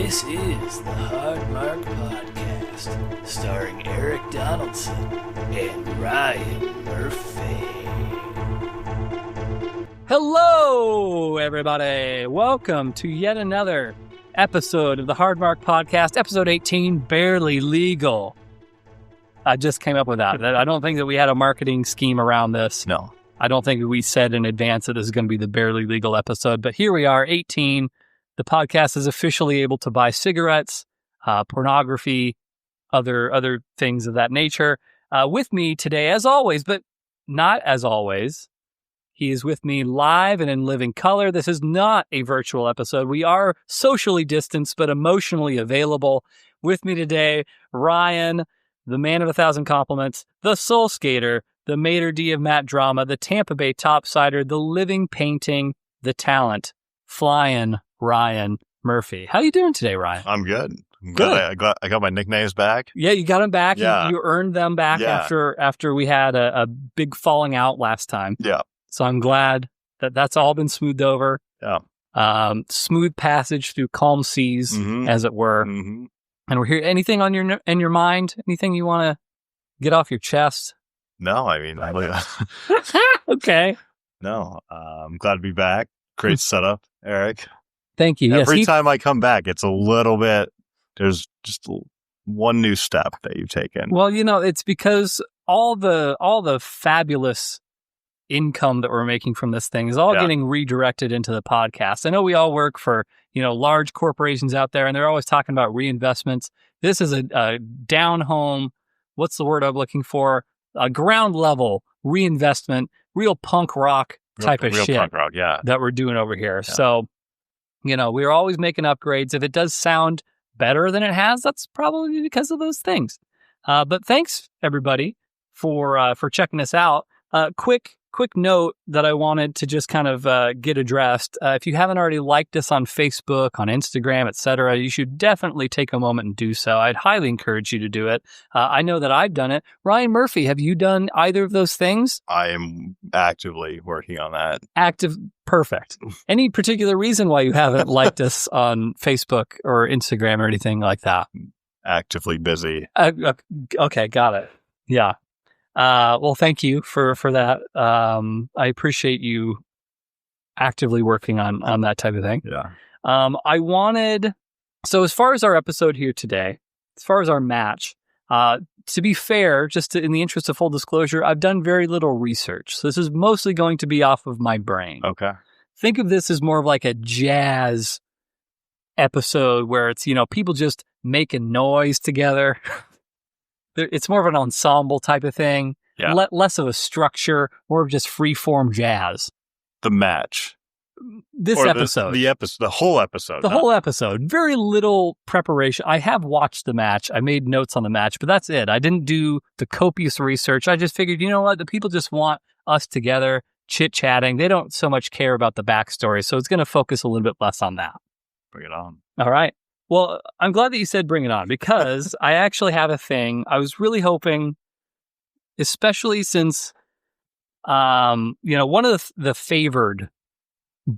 This is the Hard Mark Podcast, starring Eric Donaldson and Ryan Murphy. Hello, everybody. Welcome to yet another episode of the Hard Mark Podcast, episode 18, Barely Legal. I just came up with that. I don't think that we had a marketing scheme around this. No. I don't think we said in advance that this is going to be the Barely Legal episode, but here we are, 18. The podcast is officially able to buy cigarettes, pornography, other things of that nature. With me today, as always, but not as always, he is with me live and in living color. This is not a virtual episode. We are socially distanced, but emotionally available. With me today, Ryan, the man of 1,000 compliments, the soul skater, the maitre d' of Matt Drama, the Tampa Bay topsider, the living painting, the talent, flying Ryan Murphy. How you doing today, Ryan? I'm good. Good. I got my nicknames back. Yeah, you got them back. Yeah. You earned them back after we had a big falling out last time. Yeah. So I'm glad that that's all been smoothed over. Yeah. Smooth passage through calm seas, as it were. Mm-hmm. And we're here. Anything on your mind? Anything you want to get off your chest? No, I mean, Okay. No, I'm glad to be back. Great setup, Eric. Thank you. Every time I come back, it's a little bit, there's just one new step that you've taken. Well, it's because all the fabulous income that we're making from this thing is all getting redirected into the podcast. I know we all work for, large corporations out there, and they're always talking about reinvestments. This is a down home, what's the word I'm looking for? A ground level reinvestment, real punk rock type of shit punk rock, that we're doing over here. Yeah. So, we're always making upgrades. If it does sound better than it has, that's probably because of those things. But thanks everybody for checking us out. Quick note that I wanted to just kind of get addressed. If you haven't already liked us on Facebook, on Instagram, etc., you should definitely take a moment and do so. I'd highly encourage you to do it. I know that I've done it. Ryan Murphy, have you done either of those things? I am actively working on that. Perfect. Any particular reason why you haven't liked us on Facebook or Instagram or anything like that? Actively busy. Okay, got it. Yeah. Well, thank you for that. I appreciate you actively working on that type of thing. Yeah. So as far as our episode here today, as far as our match, to be fair, in the interest of full disclosure, I've done very little research. So this is mostly going to be off of my brain. Okay. Think of this as more of like a jazz episode where it's, people just making noise together. It's more of an ensemble type of thing, less of a structure, more of just free-form jazz. The match. The whole episode. The whole episode. Very little preparation. I have watched the match. I made notes on the match, but that's it. I didn't do the copious research. I just figured, you know what? The people just want us together, chit-chatting. They don't so much care about the backstory, so it's going to focus a little bit less on that. Bring it on. All right. Well, I'm glad that you said bring it on because I actually have a thing. I was really hoping, especially since, one of the favored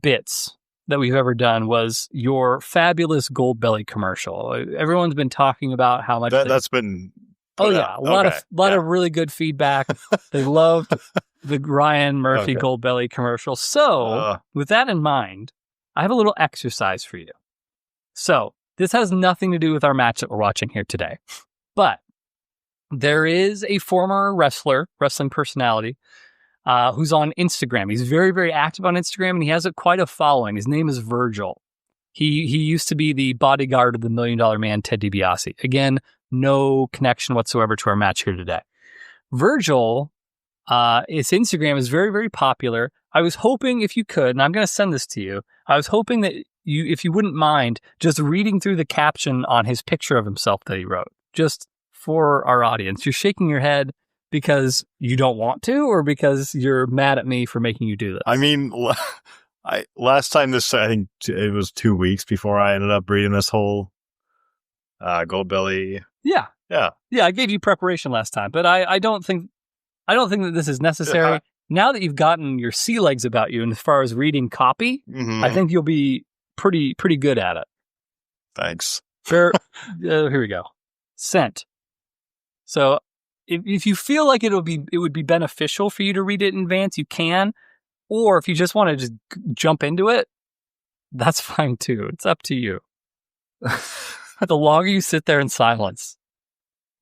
bits that we've ever done was your fabulous Gold Belly commercial. Everyone's been talking about how much that's been. Oh yeah, a lot of really good feedback. They loved the Ryan Murphy Gold Belly commercial. So with that in mind, I have a little exercise for you. So this has nothing to do with our match that we're watching here today, but there is a former wrestling personality, who's on Instagram. He's very, very active on Instagram, and he has quite a following. His name is Virgil. He used to be the bodyguard of the $1 Million Man, Ted DiBiase. Again, no connection whatsoever to our match here today. Virgil, his Instagram is very, very popular. I was hoping if you could, and I'm going to send this to you, I was hoping that if you wouldn't mind just reading through the caption on his picture of himself that he wrote, just for our audience. You're shaking your head because you don't want to, or because you're mad at me for making you do this? I mean, last time I think it was 2 weeks before I ended up reading this whole Gold Belly. Yeah. I gave you preparation last time, but I don't think that this is necessary. Now that you've gotten your sea legs about you, and as far as reading copy, I think you'll be pretty good at it. Thanks. Here we go. Sent. So if you feel like it would be beneficial for you to read it in advance, you can. Or if you just want to just jump into it, that's fine too. It's up to you. The longer you sit there in silence.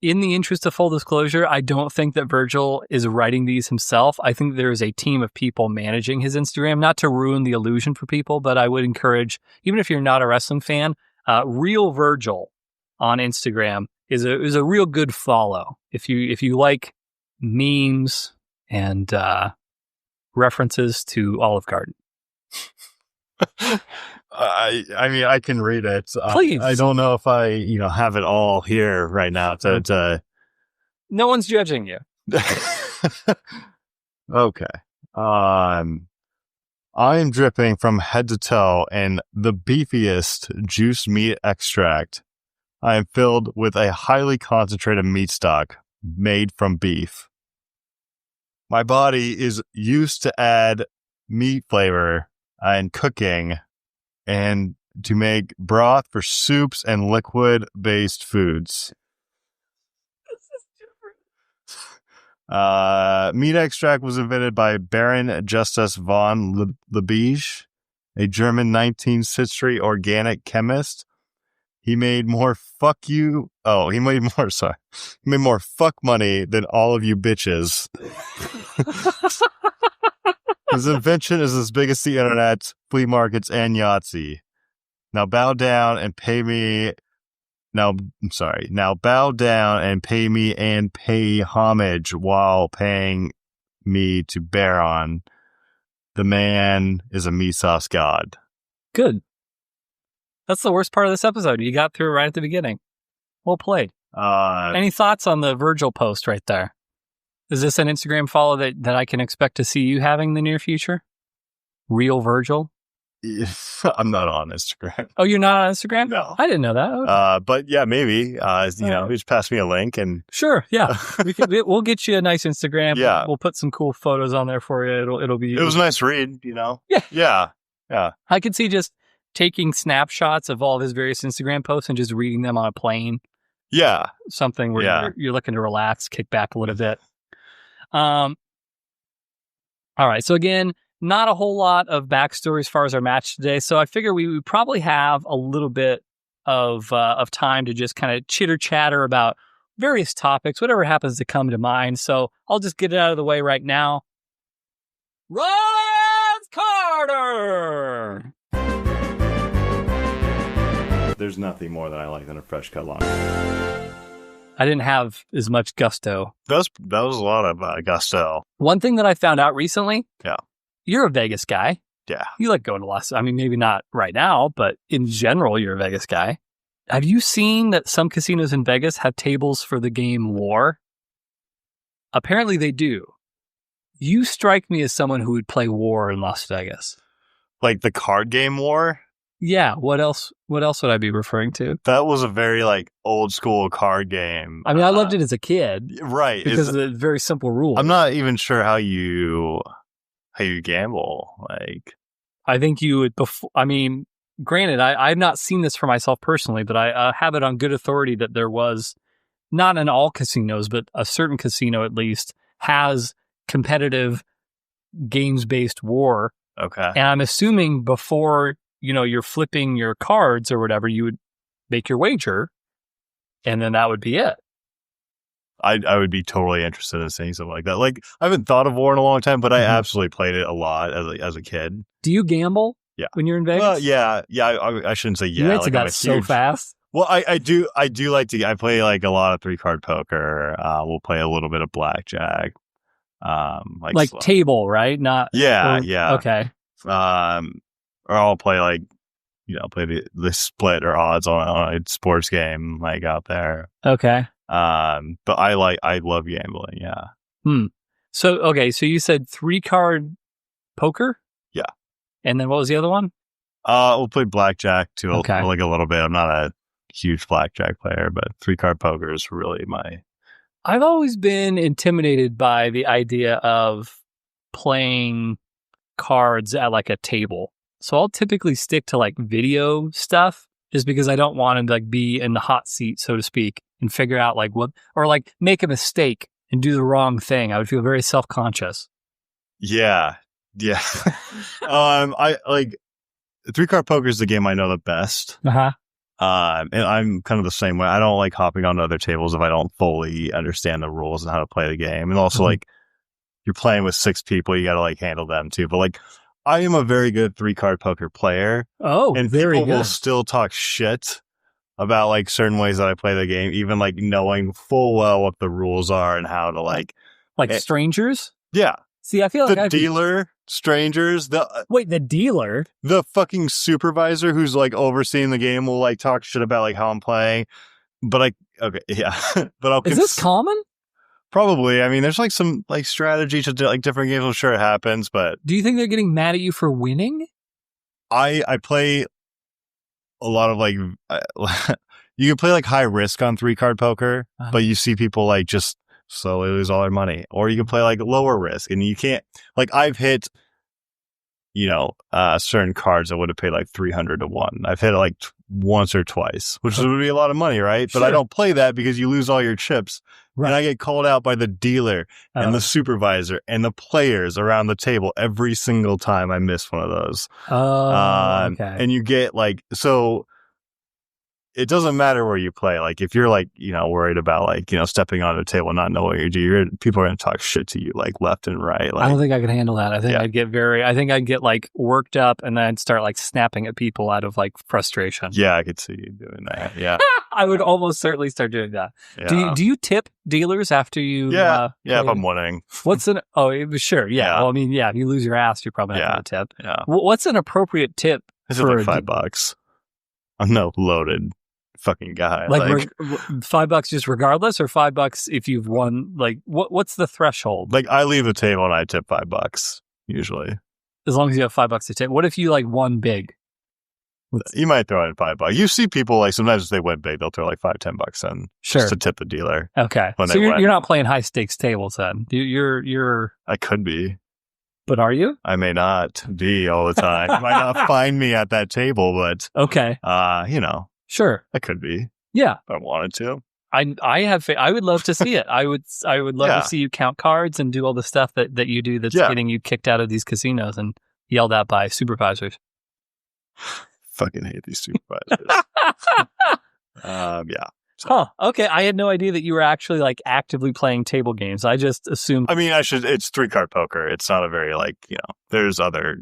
In the interest of full disclosure, I don't think that Virgil is writing these himself. I think there is a team of people managing his Instagram, not to ruin the illusion for people, but I would encourage, even if you're not a wrestling fan, Real Virgil on Instagram is a real good follow. If you like memes and references to Olive Garden. I mean, I can read it. Please. I don't know if I, have it all here right now. No one's judging you. Okay. I am dripping from head to toe in the beefiest juice meat extract. I am filled with a highly concentrated meat stock made from beef. My body is used to add meat flavor and cooking and to make broth for soups and liquid-based foods. This is different. Meat extract was invented by Baron Justus von Liebig, a German 19th century organic chemist. He made more fuck money than all of you bitches. His invention is as big as the internet, flea markets, and Yahtzee. Now bow down and pay me. Now bow down and pay me and pay homage while paying me to Baron. The man is a meat sauce god. Good. That's the worst part of this episode. You got through it right at the beginning. Well played. Any thoughts on the Virgil post right there? Is this an Instagram follow that I can expect to see you having in the near future? Real Virgil? I'm not on Instagram. Oh, you're not on Instagram? No. I didn't know that. Okay. But yeah, maybe. Just pass me a link and sure. Yeah, we'll get you a nice Instagram. Yeah, we'll put some cool photos on there for you. It'll be. It was a nice read. Yeah. Yeah. I could see just taking snapshots of all of his various Instagram posts and just reading them on a plane. Yeah. Something where you're looking to relax, kick back a little bit. All right. So again, not a whole lot of backstory as far as our match today. So I figure we would probably have a little bit of time to just kind of chitter chatter about various topics, whatever happens to come to mind. So I'll just get it out of the way right now. Rollins Carter. There's nothing more that I like than a fresh cut lawn. I didn't have as much gusto. That was a lot of gusto. One thing that I found out recently. Yeah. You're a Vegas guy. Yeah. You like going to Las. I mean, maybe not right now, but in general, you're a Vegas guy. Have you seen that some casinos in Vegas have tables for the game War? Apparently they do. You strike me as someone who would play War in Las Vegas. Like the card game War? Yeah, what else would I be referring to? That was a very old school card game. I mean, I loved it as a kid. Right. Because of the very simple rules. I'm not even sure how you gamble. I think you would granted, I've not seen this for myself personally, but I have it on good authority that there was, not in all casinos, but a certain casino at least has competitive games-based War. Okay. And I'm assuming before you're flipping your cards or whatever, you would make your wager, and then that would be it. I would be totally interested in seeing something like that. I haven't thought of War in a long time, but I absolutely played it a lot as a kid. Do you gamble? Yeah. When you're in Vegas? Well, yeah. I shouldn't say yeah. You answered that so fast. Well, I do like to. I play a lot of 3-card poker. We'll play a little bit of blackjack. Table, right? Not. Yeah. Okay. Or I'll play play the split or odds on a sports game out there. Okay. But I love gambling. Yeah. So you said 3-card poker? Yeah. And then what was the other one? We'll play blackjack too. Okay. A little bit. I'm not a huge blackjack player, but 3-card poker is really my. I've always been intimidated by the idea of playing cards at a table. So I'll typically stick to video stuff just because I don't want to like be in the hot seat, so to speak, and figure out like what, or like make a mistake and do the wrong thing. I would feel very self-conscious. Yeah. I like 3-card poker is the game I know the best. Uh-huh. And I'm kind of the same way. I don't like hopping onto other tables if I don't fully understand the rules and how to play the game. And also, like, you're playing with 6 people, you got to like handle them too. But like, I am a very good 3-card poker player. Oh, and very people good. will still talk shit about like certain ways that I play the game, even like knowing full well what the rules are and how to like strangers. Yeah. See, I feel like the dealer, strangers, the dealer, the fucking supervisor who's like overseeing the game will like talk shit about like how I'm playing. But is this common? Probably. I mean, there's like some like strategy to like different games. I'm sure it happens, but do you think they're getting mad at you for winning? I play a lot of like you can play like high risk on 3-card poker, but you see people like just slowly lose all their money. Or you can play like lower risk and you can't, like I've hit, certain cards that would have paid like 300 to 1. I've hit it like once or twice, which would be a lot of money, right? But I don't play that because you lose all your chips. Right. And I get called out by the dealer and the supervisor and the players around the table every single time I miss one of those. Okay. And you get like, so it doesn't matter where you play. Like if you're like, worried about like, stepping on a table and not knowing what you do, people are going to talk shit to you like left and right. Like, I don't think I could handle that. I think I'd get like worked up and then I'd start like snapping at people out of like frustration. Yeah, I could see you doing that. Yeah. I would almost certainly start doing that. Yeah. Do you tip dealers after you? Yeah. If I'm winning. Sure. Yeah. Well, I mean, if you lose your ass, you're probably not going to tip. Yeah. What's an appropriate tip? Is it like $5? I'm no loaded fucking guy. Like $5 just regardless, or $5 if you've won? Like what's the threshold? Like I leave the table and I tip $5 usually. As long as you have $5 to tip. What if you like won big? You might throw in $5. You see people like sometimes if they win big, they'll throw like $5-10 in just to tip the dealer. Okay, so you're not playing high stakes tables then. You're. I could be. But are you? I may not be all the time. You might not find me at that table, but okay. Sure, I could be. Yeah, if I wanted to. I would love to see it. I would love to see you count cards and do all the stuff that you do that's getting you kicked out of these casinos and yelled at by supervisors. Fucking hate these supervisors. Yeah. So. Okay. I had no idea that you were actually like actively playing table games. I just assumed. I mean, it's 3-card poker. It's not a very like, there's other.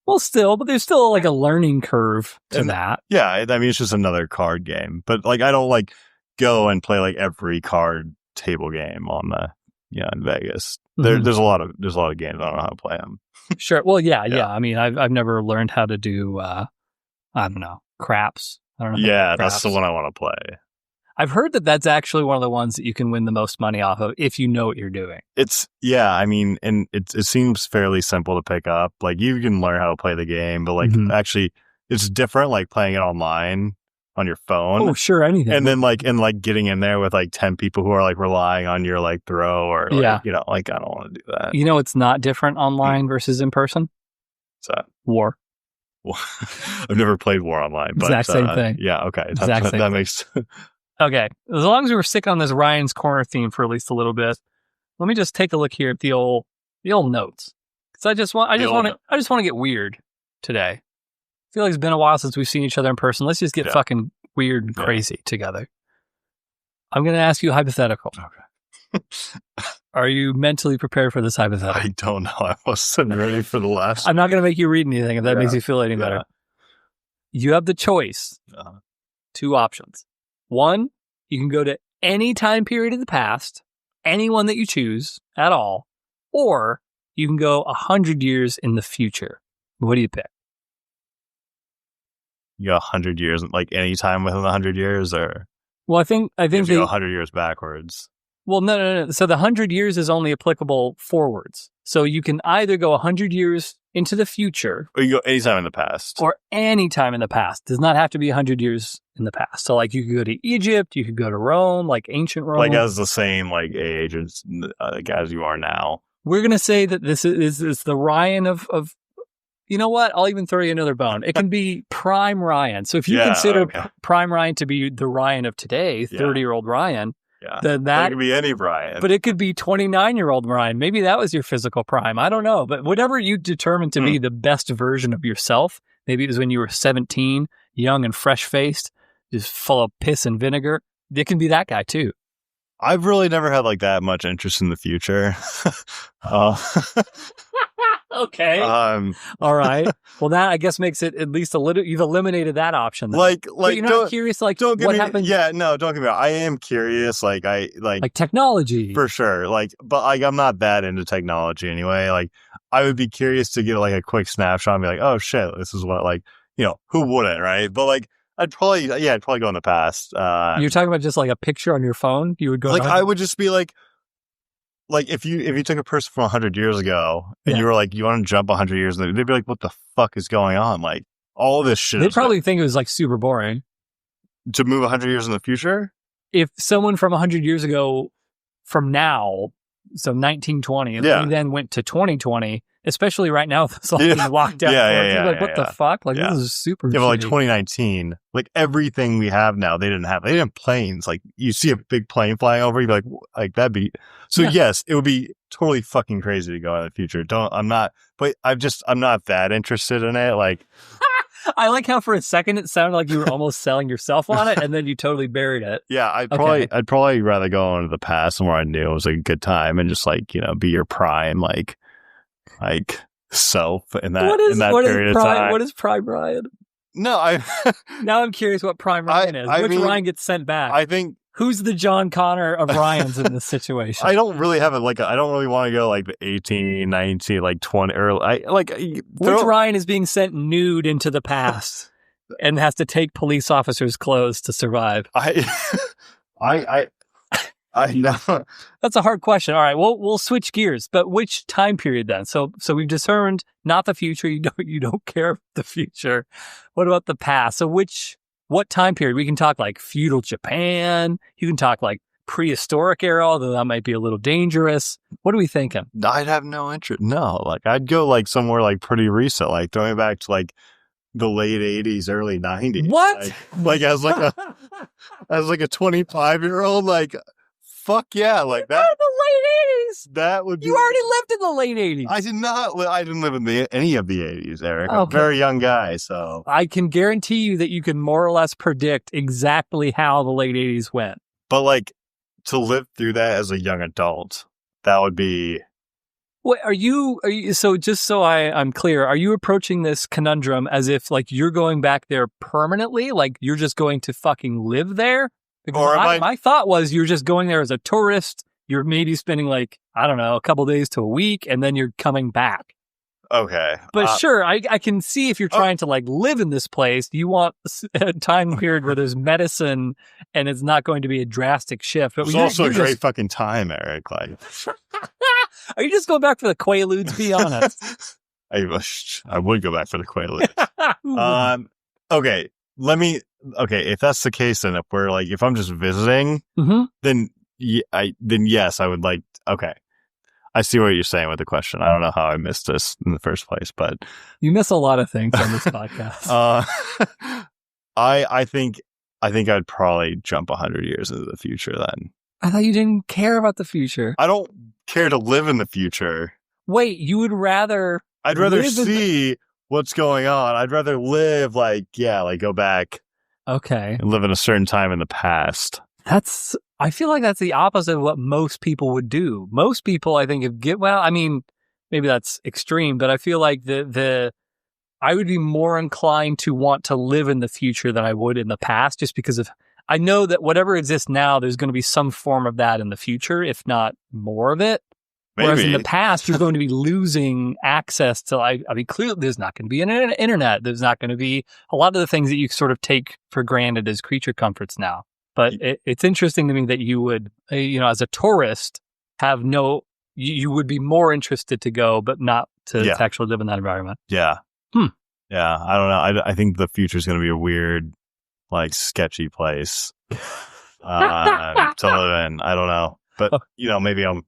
Well, but there's still like a learning curve to that. Yeah. I mean, it's just another card game, but like, I don't like go and play like every card table game on the, in Vegas. Mm-hmm. There's a lot of games. I don't know how to play them. Sure. Well, yeah. I mean, I've never learned how to do, I don't know, craps. I don't know. Yeah. That's the one I want to play. I've heard that that's actually one of the ones that you can win the most money off of if you know what you're doing. I mean, and it seems fairly simple to pick up. Like you can learn how to play the game, but like actually it's different like playing it online on your phone. Oh, sure, anything. And then like getting in there with like 10 people who are like relying on your like throw or like, like I don't want to do that. It's not different online versus in person? What's that? War. I've never played War online. But, exact same thing. Yeah, okay. That makes... Okay, as long as we were sticking on this Ryan's Corner theme for at least a little bit, let me just take a look here at the old notes. Because I just want to get weird today. I feel like it's been a while since we've seen each other in person. Let's just get fucking weird and crazy together. I'm going to ask you a hypothetical. Okay. Are you mentally prepared for this hypothetical? I don't know. I wasn't ready for the last. I'm not going to make you read anything if that makes you feel any better. You have the choice. 2 options. 1, you can go to any time period in the past, anyone that you choose at all, or you can go 100 years in the future. What do you pick? You go 100 years, like any time within 100 years, or? Well, I think you go 100 years backwards. Well, no. So the 100 years is only applicable forwards. So you can either go 100 years into the future. Or you go anytime in the past. Or any time in the past. Does not have to be 100 years in the past. So like you could go to Egypt, you could go to Rome, like ancient Rome. Like as the same like age as you are now. We're going to say that this is the Ryan of you know what? I'll even throw you another bone. It can be prime Ryan. So if you consider prime Ryan to be the Ryan of today, 30-year-old Ryan, then that it could be any Ryan. But it could be 29-year-old Ryan. Maybe that was your physical prime. I don't know. But whatever you determine to be the best version of yourself, maybe it was when you were 17, young and fresh-faced, just full of piss and vinegar. It can be that guy too. I've really never had like that much interest in the future. Okay. All right. Well, that I guess makes it at least a little. You've eliminated that option. Then. Like but you're not curious. Like what happens? Yeah, no, don't get me wrong. I am curious. Like technology for sure. Like, but like I'm not that into technology anyway. Like I would be curious to get like a quick snapshot and be like, oh shit, this is what like who wouldn't, right? But like. I'd probably go in the past. You're talking about just like a picture on your phone? You would go like I would just be like if you took a person from 100 years ago and you were like, you want to jump 100 years, they'd be like, what the fuck is going on? Like all this shit. They'd probably think it was like super boring. To move 100 years in the future? If someone from 100 years ago from now, so 1920, and they then went to 2020, especially right now, it's all being locked down. Like, what the fuck? Like, this is super. Yeah, but like 2019, like everything we have now, they didn't have. They didn't have planes. Like you see a big plane flying over, you'd be like that'd be. So yes, it would be totally fucking crazy to go in the future. I'm not that interested in it. Like. I like how for a second it sounded like you were almost selling yourself on it, and then you totally buried it. Yeah, I'd probably rather go into the past and where I knew it was like a good time and just like be your prime like self in that period of time. What is prime Ryan? No, now I'm curious what prime Ryan is. Which Ryan gets sent back? I think. Who's the John Connor of Ryans in this situation? I don't really have it. I don't really want to go like the 18, 19, like 20. Which Ryan is being sent nude into the past and has to take police officers' clothes to survive? I know. That's a hard question. All right, we'll switch gears. But which time period then? So we've determined not the future. You don't care about the future. What about the past? So what time period? We can talk like feudal Japan. You can talk like prehistoric era, although that might be a little dangerous. What are we thinking? I'd have no interest. No, like I'd go like somewhere like pretty recent, like throwing back to like the late 80s, early 90s. What? Like as like a 25-year-old, like fuck yeah, like that. The late 80s. That would be. You already lived in the late 80s. I did not. I didn't live in any of the 80s, Eric. I'm a very young guy, so I can guarantee you that you can more or less predict exactly how the late 80s went. But like to live through that as a young adult, that would be. Wait, are you so just so I'm clear, are you approaching this conundrum as if like you're going back there permanently? Like you're just going to fucking live there? Because my thought was you're just going there as a tourist. You're maybe spending like, I don't know, a couple days to a week, and then you're coming back. Okay. But sure, I can see if you're trying to like live in this place, you want a time period where there's medicine and it's not going to be a drastic shift. But it's also a great fucking time, Eric. Like, are you just going back for the Quaaludes? Be honest. I would go back for the Quaaludes. Okay. If that's the case, then if I'm just visiting, then yes, I would like. Okay, I see what you're saying with the question. I don't know how I missed this in the first place, but you miss a lot of things on this podcast. I think I'd probably jump 100 years into the future. Then I thought you didn't care about the future. I don't care to live in the future. Wait, you would rather? I'd rather see what's going on. I'd rather live go back. Okay. And live in a certain time in the past. I feel like that's the opposite of what most people would do. Most people, I think, maybe that's extreme, but I feel like I would be more inclined to want to live in the future than I would in the past, just because I know that whatever exists now, there's going to be some form of that in the future, if not more of it. Maybe. Whereas in the past, you're going to be losing access to, clearly there's not going to be an internet. There's not going to be a lot of the things that you sort of take for granted as creature comforts now. But it's interesting to me that you would, as a tourist, you would be more interested to go, but not to actually live in that environment. Yeah. Yeah. I don't know. I think the future is going to be a weird, sketchy place to live in. I don't know. But, maybe I'm.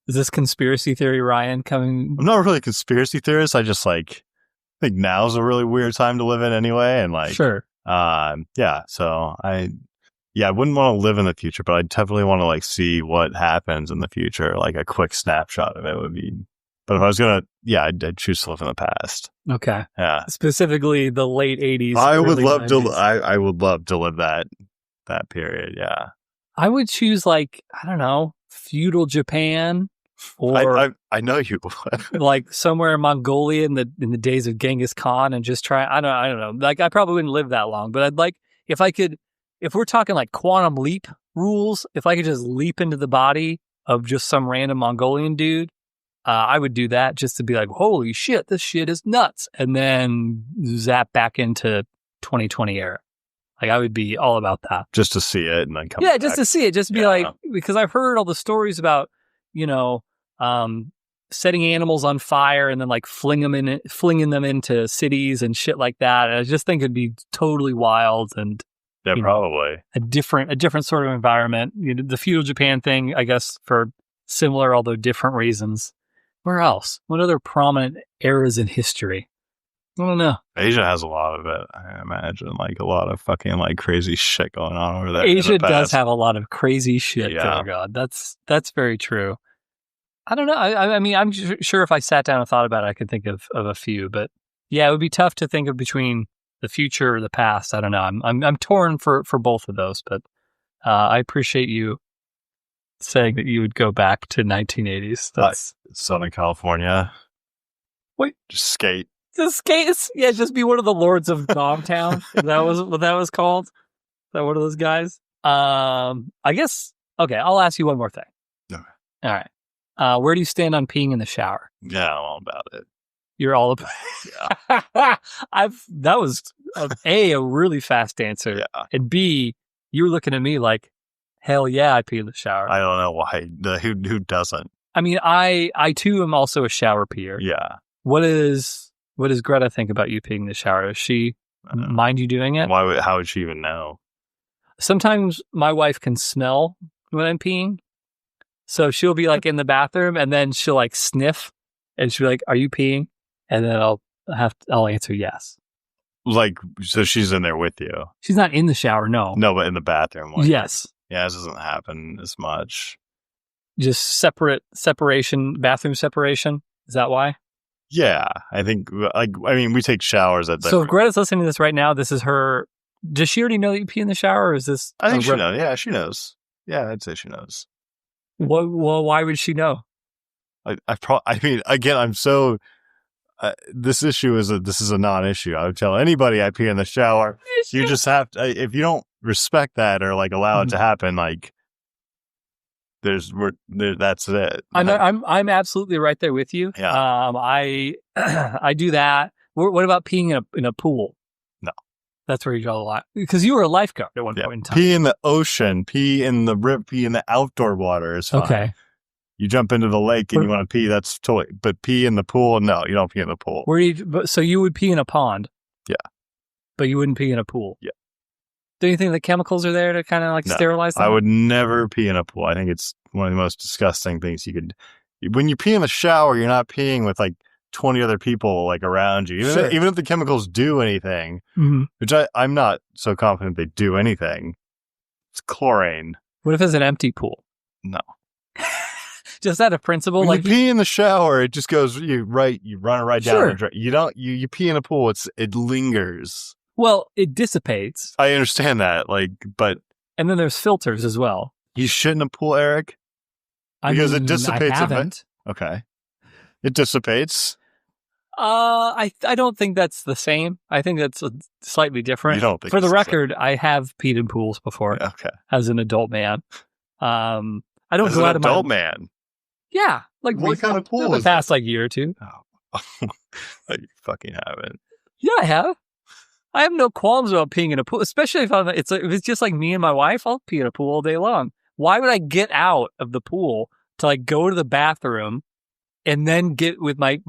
Is this conspiracy theory, Ryan, coming? I'm not really a conspiracy theorist. I just think now's a really weird time to live in anyway. And like, sure. Yeah. So I wouldn't want to live in the future, but I definitely want to like see what happens in the future. Like a quick snapshot of it would be. But if I was gonna, I'd choose to live in the past. Okay. Yeah. Specifically, the late 80s. I would love 90s. to. I would love to live that period. Yeah. I would choose like, I don't know, feudal Japan, or I know you would. like somewhere in Mongolia in the days of Genghis Khan, and just try. I don't know. Like I probably wouldn't live that long, but I'd like if we're talking like quantum leap rules, if I could just leap into the body of just some random Mongolian dude. I would do that just to be like, holy shit, this shit is nuts. And then zap back into 2020 era. Like, I would be all about that. Just to see it and then come back. Just to see it. Just to be like, because I've heard all the stories about, setting animals on fire and then like flinging them into cities and shit like that. And I just think it'd be totally wild and probably a different sort of environment. The feudal Japan thing, I guess, for similar although different reasons. Where else? What other prominent eras in history? I don't know. Asia has a lot of it, I imagine. Like a lot of fucking like crazy shit going on over there. Asia does have a lot of crazy shit. Yeah. Oh God, that's very true. I don't know. I mean, I'm sure if I sat down and thought about it, I could think of a few. But yeah, it would be tough to think of between the future or the past. I don't know. I'm torn for both of those. But I appreciate you saying that you would go back to 1980s. That's Southern California. Wait, just skate. Just skate? Yeah, just be one of the lords of Dogtown. That was what that was called. Is that one of those guys? I guess. Okay, I'll ask you one more thing. Okay. All right. Where do you stand on peeing in the shower? Yeah, I'm all about it. You're all about it. Yeah. That was a really fast answer. Yeah. And B, you were looking at me like, hell yeah, I pee in the shower. I don't know why. Who doesn't? I mean, I too am also a shower peer. Yeah. What does Greta think about you peeing in the shower? Does she mind you doing it? How would she even know? Sometimes my wife can smell when I'm peeing. So she'll be like in the bathroom and then she'll like sniff and she'll be like, "Are you peeing?" And then I'll answer yes. Like, so she's in there with you. She's not in the shower, no. No, but in the bathroom. Like, yes. Yeah, this doesn't happen as much. Just bathroom separation. Is that why? Yeah, I think, we take showers at So if Greta's listening to this right now, this is her. Does she already know that you pee in the shower, or is this? I think she knows. Yeah, she knows. Yeah, I'd say she knows. Well, why would she know? Again, I'm so. This issue is a non-issue. I would tell anybody I pee in the shower. You just have to. If you don't respect that or like allow it to happen, like that's it. I'm absolutely right there with you. Yeah. I do that. What about peeing in a pool? No. That's where you draw the line. Because you were a lifeguard at one point in time. Pee in the ocean, pee in the river, pee in the outdoor water is fine. Okay. You jump into the lake and you want to pee, that's totally. But pee in the pool, no, you don't pee in the pool. So you would pee in a pond? Yeah. But you wouldn't pee in a pool? Yeah. Do you think the chemicals are there to kind of like sterilize them? I would never pee in a pool. I think it's one of the most disgusting things you could. When you pee in the shower, you're not peeing with like 20 other people like around you. Even if the chemicals do anything, which I'm not so confident they do anything. It's chlorine. What if it's an empty pool? No. Just out of principle, when you pee in the shower, it just goes you run it right down. You don't. You pee in a pool. It lingers. Well, it dissipates. I understand that, but and then there's filters as well. You shit in a pool, Eric, because it dissipates. I haven't. Okay, it dissipates. I don't think that's the same. I think that's slightly different. You don't think? For the record, I have peed in pools before. Okay, as an adult man. I don't go out of my adult man. Yeah, like what kind of pool? The past like year or two. Oh, you fucking haven't. Yeah, I have. I have no qualms about peeing in a pool, especially if it's just like me and my wife. I'll pee in a pool all day long. Why would I get out of the pool to like go to the bathroom and then get with my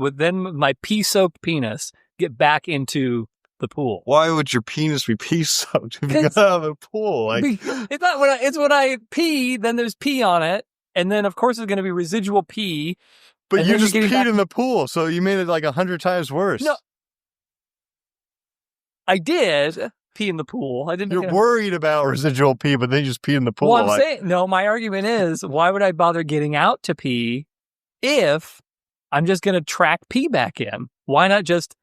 pee-soaked penis get back into the pool? Why would your penis be pee-soaked if you got out of the pool? Like it's not when I pee, then there's pee on it. And then, of course, there's going to be residual pee. But you just peed in the pool, so you made it like 100 times worse. No, I did pee in the pool. I didn't. You're worried about residual pee, but then you just pee in the pool. Well, I'm saying, no, my argument is, why would I bother getting out to pee if I'm just going to track pee back in? Why not just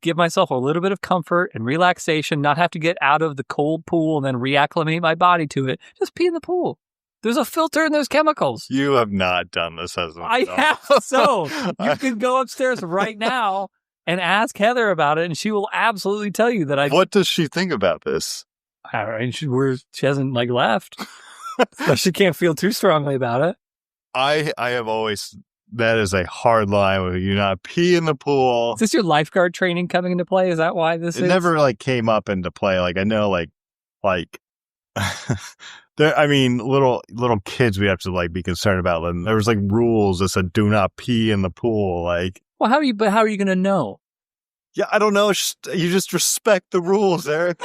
give myself a little bit of comfort and relaxation, not have to get out of the cold pool and then reacclimate my body to it? Just pee in the pool. There's a filter and there's chemicals. You have not done this as I have. So you can go upstairs right now and ask Heather about it, and she will absolutely tell you that What does she think about this? She hasn't left, so she can't feel too strongly about it. I have always, that is a hard line with you not pee in the pool. Is this your lifeguard training coming into play? Is that why this is? It never came up into play. I know there, I mean, little kids, we have to be concerned about them. There was rules that said do not pee in the pool. Well, how are you going to know? Yeah, I don't know. You just respect the rules, Eric.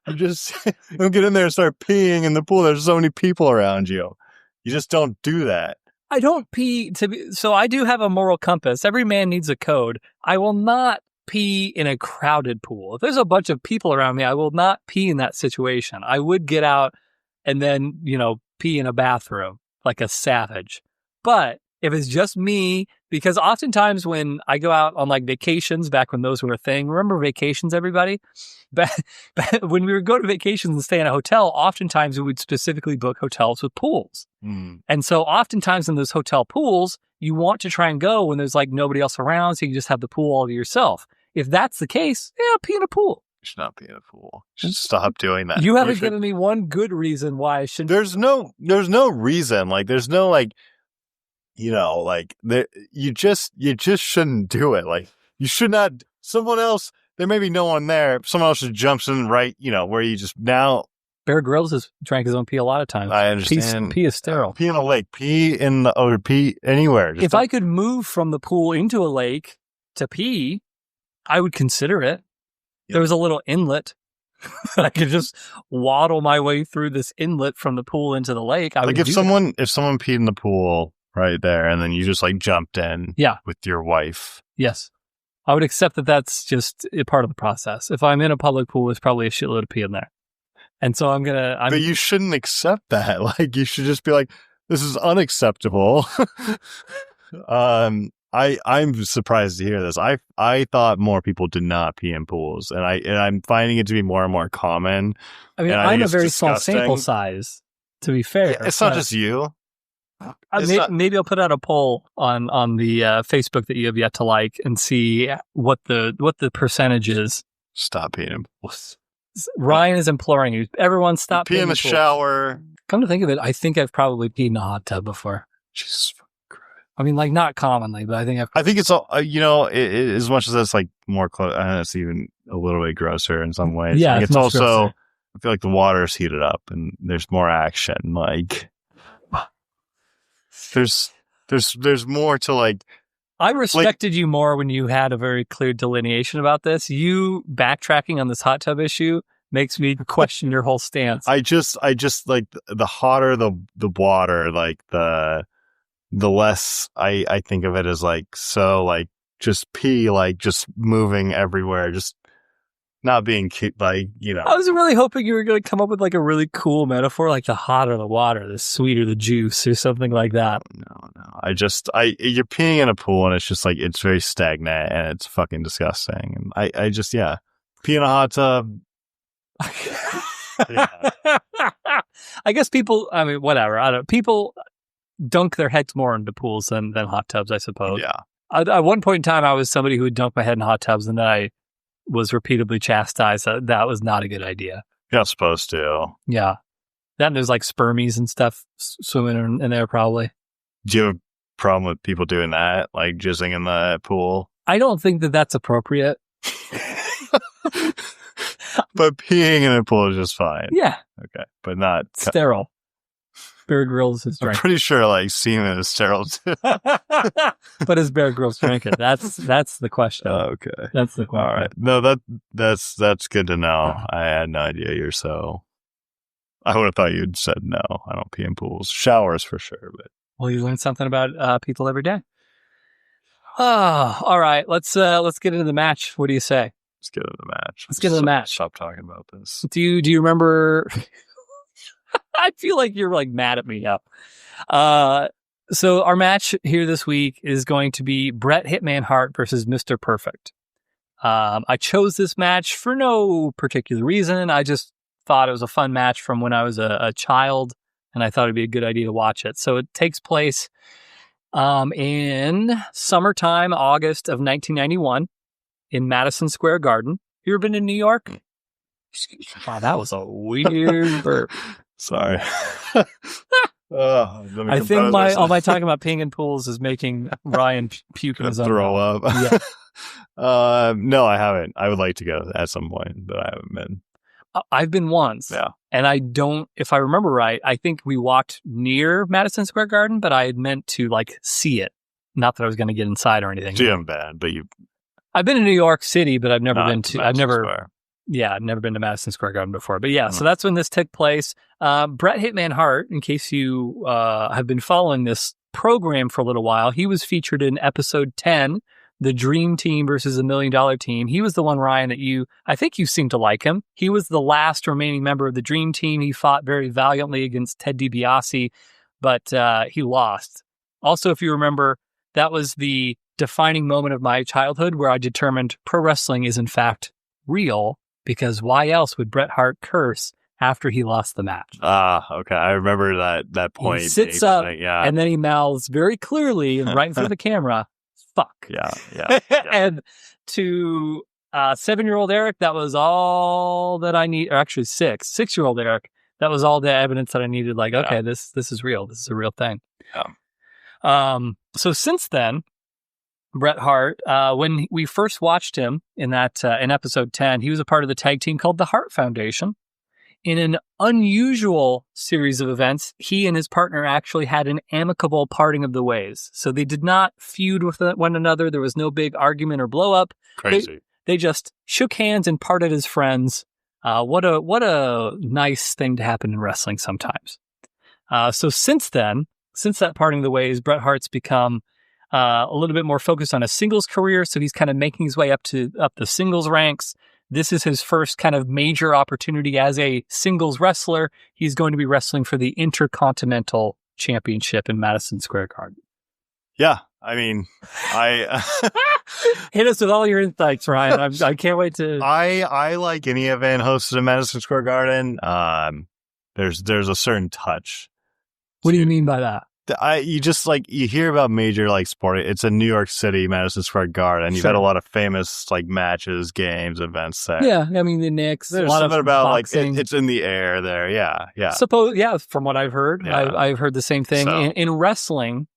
You just don't get in there and start peeing in the pool. There's so many people around you. You just don't do that. I don't pee so I do have a moral compass. Every man needs a code. I will not pee in a crowded pool. If there's a bunch of people around me, I will not pee in that situation. I would get out and then, pee in a bathroom like a savage. But if it's just me, because oftentimes when I go out on vacations, back when those were a thing, remember vacations, everybody? When we would go to vacations and stay in a hotel, oftentimes we would specifically book hotels with pools. Mm. And so oftentimes in those hotel pools, you want to try and go when there's nobody else around, so you just have the pool all to yourself. If that's the case, pee in a pool. You should not pee in a pool. You should stop doing that. You haven't given me one good reason why I shouldn't. There's no reason. There's no you just shouldn't do it. You should not. Someone else. There may be no one there. Someone else just jumps in right. Where you just now. Bear Grylls has drank his own pee a lot of times. I understand. Pee is sterile. Pee in a lake. Pee in the or pee anywhere. If I could move from the pool into a lake to pee, I would consider it. Yep. There was a little inlet. I could just waddle my way through this inlet from the pool into the lake. If someone peed in the pool right there, and then you just jumped in, with your wife. Yes, I would accept that. That's just a part of the process. If I'm in a public pool, there's probably a shitload of pee in there, and so But you shouldn't accept that. You should just be this is unacceptable. I'm surprised to hear this. I thought more people did not pee in pools, and I'm finding it to be more and more common. I mean, I'm a very small sample size, to be fair. It's not just you. Maybe I'll put out a poll on the Facebook that you have yet to like and see what the percentage is. Stop peeing in pools. Ryan is imploring you. Everyone stop peeing in the shower. Come to think of it, I think I've probably peed in a hot tub before. Jesus. I mean, not commonly, but I think it's all, as much as that's more close, it's even a little bit grosser in some ways. Yeah. It's also, grosser. I feel the water's heated up and there's more action. There's more to I respected you more when you had a very clear delineation about this. You backtracking on this hot tub issue makes me question your whole stance. I just the hotter the water, the less I think of it as just pee, just moving everywhere, just not being cute, I was really hoping you were going to come up with a really cool metaphor, the hotter the water, the sweeter the juice, or something like that. No. You're peeing in a pool and it's just it's very stagnant and it's fucking disgusting. And I just, pee in a hot tub. I guess people, whatever. People dunk their heads more into pools than hot tubs, I suppose. Yeah. At one point in time, I was somebody who would dunk my head in hot tubs, and then I was repeatedly chastised that was not a good idea. You're not supposed to. Yeah. Then there's spermies and stuff swimming in there probably. Do you have a problem with people doing that? Jizzing in the pool? I don't think that that's appropriate. But peeing in a pool is just fine. Yeah. Okay. But not sterile. Bear Grylls is drinking. I'm pretty sure semen is sterile too. But is Bear Grylls drinking? That's the question. Okay. That's the question. All right. No, that's good to know. I had no idea you're so. I would have thought you'd said no. I don't pee in pools. Showers for sure, but. Well, you learn something about people every day. Oh, all right. Let's get into the match. What do you say? Let's get into the match. Let's get into the match. Stop talking about this. Do you remember? I feel like you're like mad at me now. So our match here this week is going to be Bret Hitman Hart versus Mr. Perfect. I chose this match for no particular reason. I just thought it was a fun match from when I was a child, and I thought it'd be a good idea to watch it. So it takes place in summertime, August of 1991 in Madison Square Garden. You ever been to New York? Wow, that was a weird burp. Sorry. I think all my talking about peeing in pools is making Ryan puke in his own throw up. Yeah. No, I haven't. I would like to go at some point, but I haven't been. I've been once. Yeah. And I don't, if I remember right, I think we walked near Madison Square Garden, but I had meant to like see it. Not that I was going to get inside or anything. Damn bad, but I've been to New York City, but I've never been to, I've never been to Madison Square Garden before. But yeah, so that's when this took place. Bret Hitman Hart, in case you have been following this program for a little while, he was featured in episode 10, the Dream Team versus the $1 Million Team. He was the one, Ryan, that I think you seem to like him. He was the last remaining member of the Dream Team. He fought very valiantly against Ted DiBiase, but he lost. Also, if you remember, that was the defining moment of my childhood where I determined pro wrestling is in fact real, because why else would Bret Hart curse after he lost the match? Okay. I remember that point. He sits up and then he mouths very clearly and right in front of the camera, fuck. Yeah. And to 7-year-old Eric, that was all that I need, or actually 6-year-old Eric, that was all the evidence that I needed. Like, okay, this is real. This is a real thing. Yeah. So since then, Bret Hart, when we first watched him in episode 10, he was a part of the tag team called the Hart Foundation. In an unusual series of events, he and his partner actually had an amicable parting of the ways. So they did not feud with one another. There was no big argument or blow up. Crazy. They just shook hands and parted as friends. What a nice thing to happen in wrestling sometimes. So since that parting of the ways, Bret Hart's become a little bit more focused on a singles career. So he's kind of making his way up the singles ranks. This is his first kind of major opportunity as a singles wrestler. He's going to be wrestling for the Intercontinental Championship in Madison Square Garden. Yeah. I mean, hit us with all your insights, Ryan. I can't wait to. I like any event hosted in Madison Square Garden. There's a certain touch. What do you mean by that? You hear about major like sport. It's in New York City, Madison Square Garden. You've had a lot of famous like matches, games, events there. Yeah, I mean the Knicks. There's a lot something of about boxing. like it's in the air there. Yeah. From what I've heard, I've heard the same thing. So. In wrestling,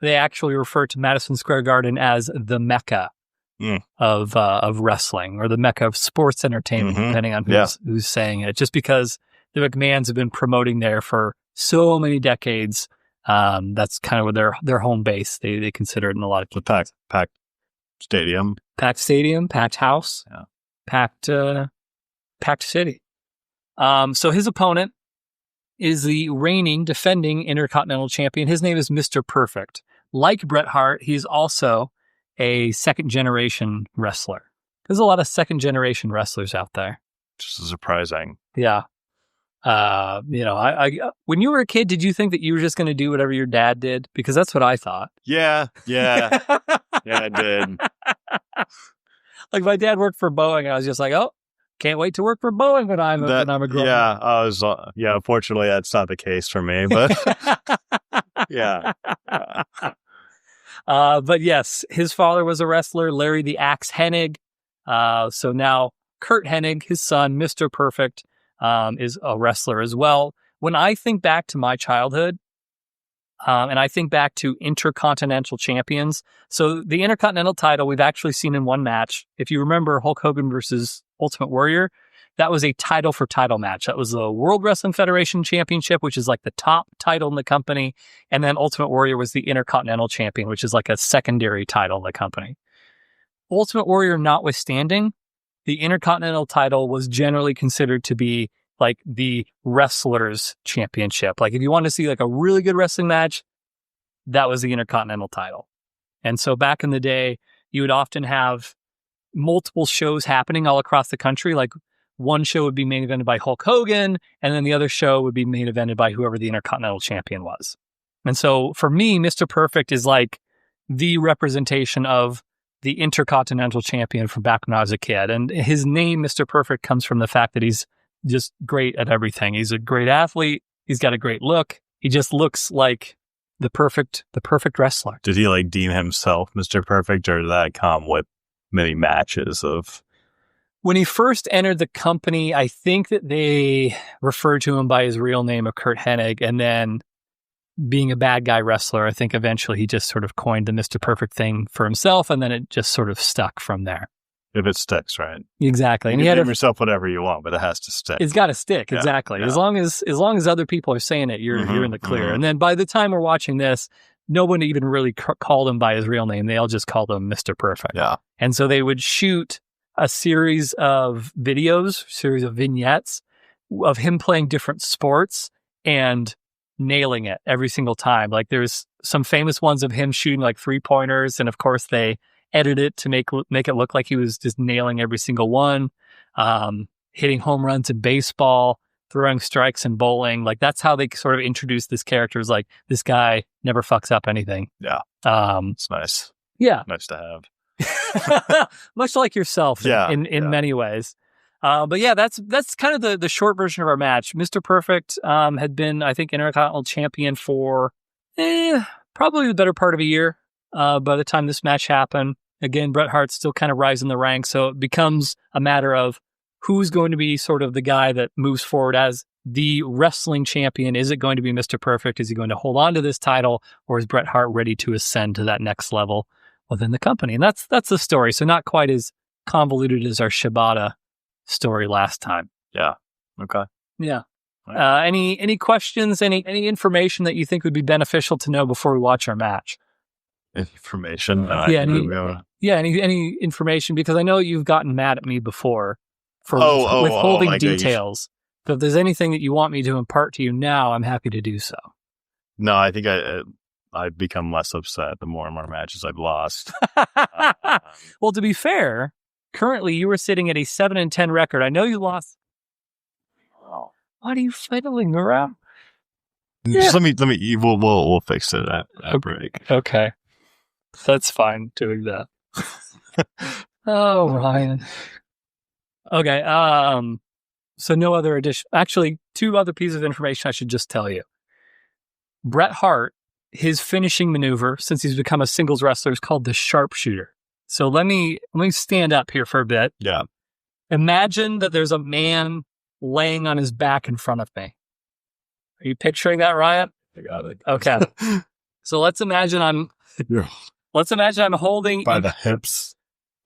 they actually refer to Madison Square Garden as the Mecca of wrestling, or the Mecca of sports entertainment, depending on who's saying it. Just because the McMahons have been promoting there for so many decades. That's kind of their home base. They consider it in a lot of cases. Packed stadium, packed house, packed city. So his opponent is the reigning, defending Intercontinental Champion. His name is Mr. Perfect. Like Bret Hart, he's also a second-generation wrestler. There's a lot of second-generation wrestlers out there. Just surprising. Yeah. I when you were a kid, did you think that you were just going to do whatever your dad did? Because that's what I thought. Yeah, I did. Like my dad worked for Boeing, and I was just like, oh, can't wait to work for Boeing when I'm a grown up. I was. Unfortunately, that's not the case for me, but yeah. But yes, his father was a wrestler, Larry the Axe Hennig. So now Kurt Hennig, his son, Mr. Perfect, is a wrestler as well. When I think back to my childhood, and I think back to Intercontinental Champions, so the Intercontinental title we've actually seen in one match. If you remember Hulk Hogan versus Ultimate Warrior, that was a title for title match. That was the World Wrestling Federation Championship, which is like the top title in the company. And then Ultimate Warrior was the Intercontinental Champion, which is like a secondary title in the company. Ultimate Warrior notwithstanding, the Intercontinental title was generally considered to be like the wrestler's championship. Like if you want to see like a really good wrestling match, that was the Intercontinental title. And so back in the day, you would often have multiple shows happening all across the country. Like one show would be main evented by Hulk Hogan, and then the other show would be main evented by whoever the Intercontinental Champion was. And so for me, Mr. Perfect is like the representation of the Intercontinental Champion from back when I was a kid. And his name, Mr. Perfect, comes from the fact that he's just great at everything. He's a great athlete. He's got a great look. He just looks like the perfect wrestler. Did he like deem himself Mr. Perfect, or did that come with many matches of? When he first entered the company, I think that they referred to him by his real name of Kurt Hennig, and then being a bad guy wrestler, I think eventually he just sort of coined the Mr. Perfect thing for himself, and then it just sort of stuck from there. If it sticks, right? Exactly. And you can name yourself whatever you want, but it has to stick. It's got to stick, yeah, exactly. Yeah. As long as other people are saying it, you're in the clear. And then by the time we're watching this, no one even really called him by his real name. They all just called him Mr. Perfect. Yeah. And so they would shoot a series of videos, series of vignettes of him playing different sports and nailing it every single time. Like there's some famous ones of him shooting like 3-pointers, and of course they edit it to make it look like he was just nailing every single one, hitting home runs in baseball, throwing strikes in bowling. Like that's how they sort of introduced this character, is like this guy never fucks up anything. Yeah. It's nice. Yeah. Nice to have. Much like yourself in many ways. But yeah, that's kind of the short version of our match. Mr. Perfect had been, I think, Intercontinental Champion for probably the better part of a year by the time this match happened. Again, Bret Hart's still kind of rising the ranks, so it becomes a matter of who's going to be sort of the guy that moves forward as the wrestling champion. Is it going to be Mr. Perfect? Is he going to hold on to this title, or is Bret Hart ready to ascend to that next level within the company? And that's the story. So not quite as convoluted as our Shibata story last time. Yeah. Okay. Yeah. Any questions? Any information that you think would be beneficial to know before we watch our match? Information? Any information, because I know you've gotten mad at me before for withholding details. So if there's anything that you want me to impart to you now, I'm happy to do so. No, I think I've become less upset the more and more matches I've lost. Well, to be fair, currently you were sitting at a 7-10 record. I know you lost. Oh, what are you fiddling around? Just let me. We'll fix it at break. Okay, that's fine. Doing that. Oh, Ryan. Okay. So no other addition. Actually, 2 other pieces of information I should just tell you. Bret Hart, his finishing maneuver, since he's become a singles wrestler, is called the sharpshooter. So let me stand up here for a bit. Yeah. Imagine that there's a man laying on his back in front of me. Are you picturing that, Ryan? I got it. Okay. So let's imagine I'm holding by the hips.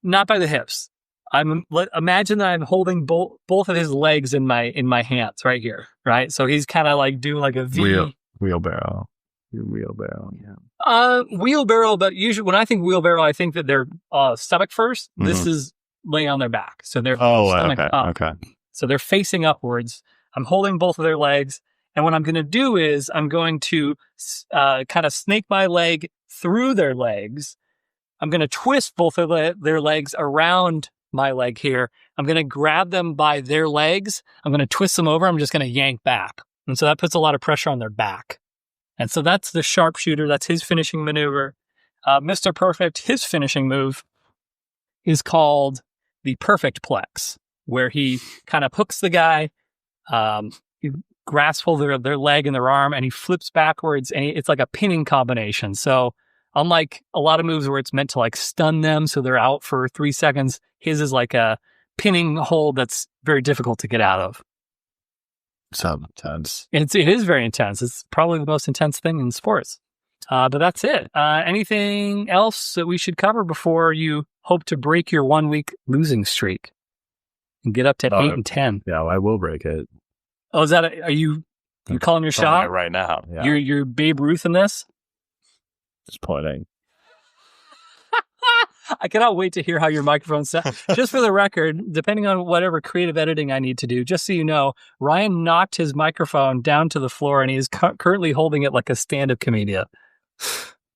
Not by the hips. Imagine that I'm holding both of his legs in my hands right here, right? So he's kind of like doing like a V. Wheelbarrow. Yeah. Wheelbarrow, but usually when I think wheelbarrow, I think that they're stomach first. Mm-hmm. This is laying on their back. So they're stomach up. Okay. So they're facing upwards. I'm holding both of their legs. And what I'm going to do is I'm going to kind of snake my leg through their legs. I'm going to twist both of their legs around my leg here. I'm going to grab them by their legs. I'm going to twist them over. I'm just going to yank back. And so that puts a lot of pressure on their back. And so that's the sharpshooter. That's his finishing maneuver. Mr. Perfect, his finishing move is called the Perfect Plex, where he kind of hooks the guy, he grasps hold of their leg and their arm, and he flips backwards, and it's like a pinning combination. So unlike a lot of moves where it's meant to like stun them so they're out for 3 seconds, his is like a pinning hold that's very difficult to get out of. Sounds intense. It is very intense. It's probably the most intense thing in sports. But that's it. Anything else that we should cover before you hope to break your 1-week losing streak and get up to 8-10? Yeah, I will break it. Oh, is that? Are you calling your shot right now? Yeah. You're Babe Ruth in this. Just pointing. I cannot wait to hear how your microphone sounds. Just for the record, depending on whatever creative editing I need to do, just so you know, Ryan knocked his microphone down to the floor and he is currently holding it like a stand-up comedian.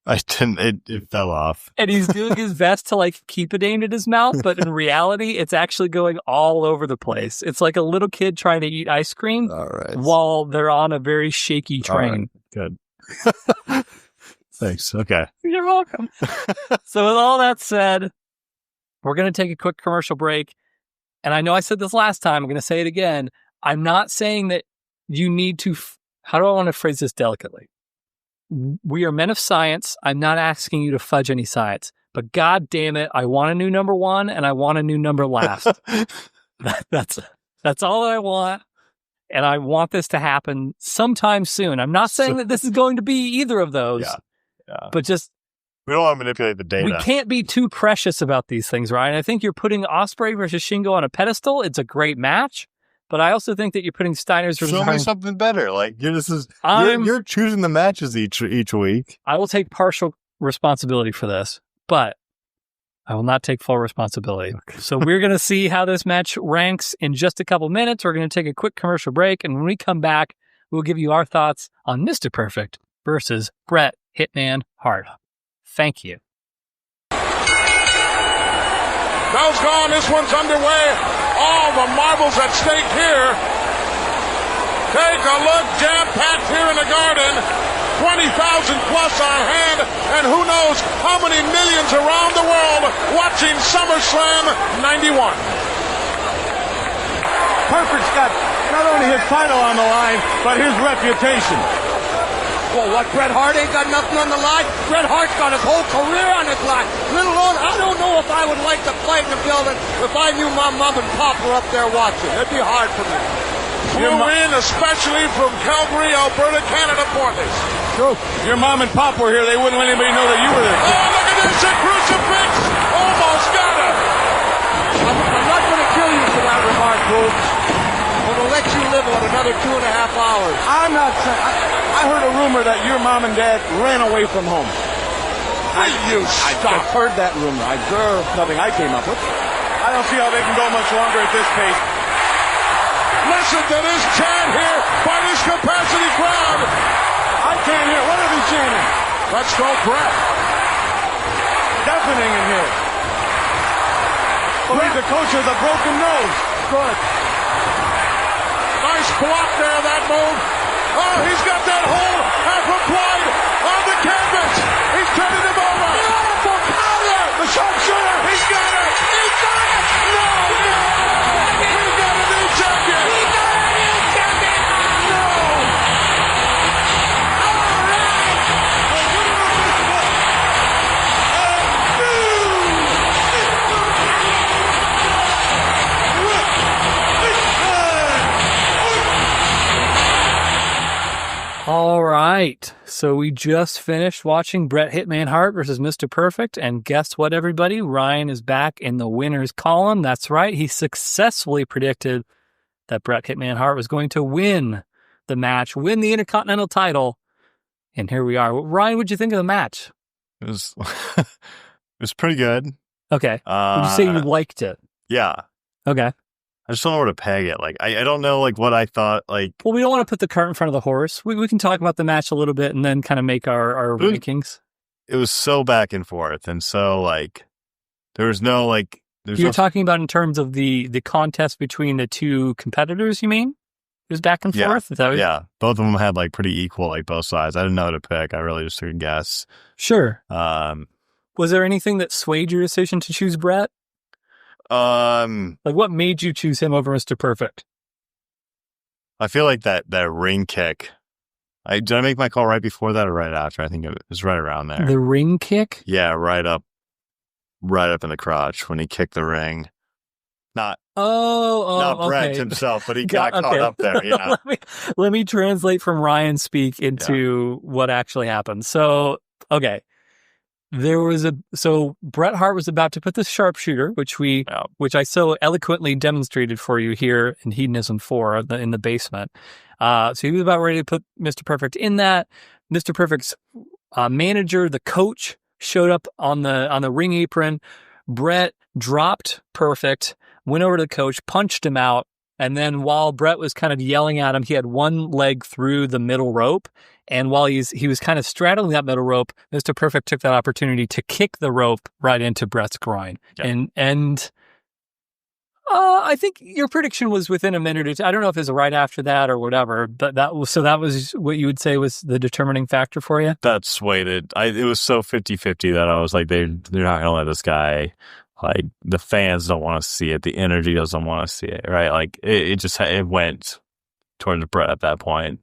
I didn't. It fell off. And he's doing his best to like keep it aimed at his mouth, but in reality, it's actually going all over the place. It's like a little kid trying to eat ice cream while they're on a very shaky train. Good. Thanks. Okay. You're welcome. So with all that said, we're going to take a quick commercial break. And I know I said this last time. I'm going to say it again. I'm not saying that you need to... How do I want to phrase this delicately? We are men of science. I'm not asking you to fudge any science. But God damn it, I want a new number one and I want a new number last. That's all that I want. And I want this to happen sometime soon. I'm not saying that this is going to be either of those. Yeah. But just... We don't want to manipulate the data. We can't be too precious about these things, Ryan. I think you're putting Ospreay versus Shingo on a pedestal. It's a great match. But I also think that you're putting Steiner's versus... Show me something better. Like, you're choosing the matches each week. I will take partial responsibility for this, but I will not take full responsibility. Okay. So we're going to see how this match ranks in just a couple minutes. We're going to take a quick commercial break, and when we come back, we'll give you our thoughts on Mr. Perfect versus Bret Hitman Hart. Thank you. Bell's gone. This one's underway. All the marbles at stake here. Take a look. Jam-packed here in the Garden. 20,000 plus on hand. And who knows how many millions around the world watching SummerSlam 91. Perfect's got not only his title on the line, but his reputation. Well, what, Bret Hart ain't got nothing on the line? Bret Hart's got his whole career on his line. Let alone, I don't know if I would like to play in the building if I knew my mom and pop were up there watching. It'd be hard for me. Flew in especially from Calgary, Alberta, Canada for this. True. Your mom and pop were here. They wouldn't let anybody know that you were there. Oh, look at this, a crucifix. Almost got it. I'm not going to kill you for that remark, Boobs. I'm going to let you live on another 2.5 hours. I'm not saying... I heard a rumor that your mom and dad ran away from home. I heard that rumor. Nothing I came up with. I don't see how they can go much longer at this pace. Listen to this chant here by this capacity crowd. I can't hear. What are they chanting? Let's go, Bret. Deafening in here. Believe the coach has a broken nose. Good. Nice block there, that move. Oh, he's got that hole half applied on the canvas. He's turning him over. Beautiful power. The sharpshooter. He's got it. He got it. No. We got a new champion. We got a new champion. No. All right. All right. So we just finished watching Bret Hitman Hart versus Mr. Perfect. And guess what, everybody? Ryan is back in the winner's column. That's right. He successfully predicted that Bret Hitman Hart was going to win the match, win the Intercontinental title. And here we are. Ryan, what'd you think of the match? It was pretty good. Okay. Would you say you liked it? Yeah. Okay. I just don't know where to peg it. Like, I don't know, like, what I thought, like... Well, we don't want to put the cart in front of the horse. We can talk about the match a little bit and then kind of make our rankings. It was so back and forth, and so, like, there was no, like... You're talking about in terms of the contest between the two competitors, you mean? It was back and forth? Is that what yeah. Both of them had, like, pretty equal, like, both sides. I didn't know what to pick. I really just took a guess. Sure. Was there anything that swayed your decision to choose Bret? Like, what made you choose him over Mr. Perfect? I feel like that ring kick. Did I make my call right before that or right after? I think it was right around there. The ring kick? Yeah, right up in the crotch when he kicked the ring. Not Bret himself, but he got caught up there. Yeah. let me translate from Ryan's speak into what actually happened. So, okay. So Bret Hart was about to put the sharpshooter, which I so eloquently demonstrated for you here in Hedonism 4 in the basement. So he was about ready to put Mr. Perfect in that. Mr. Perfect's manager, the coach, showed up on the ring apron. Bret dropped Perfect, went over to the coach, punched him out. And then while Bret was kind of yelling at him, he had one leg through the middle rope And while he was kind of straddling that middle rope, Mr. Perfect took that opportunity to kick the rope right into Bret's groin. Yeah. And I think your prediction was within a minute or two. I don't know if it was right after that or whatever, but that was what you would say was the determining factor for you? That swayed it. It was so 50-50 that I was like, they're not going to let this guy, like, the fans don't want to see it. The energy doesn't want to see it, right? Like, it went towards Bret at that point.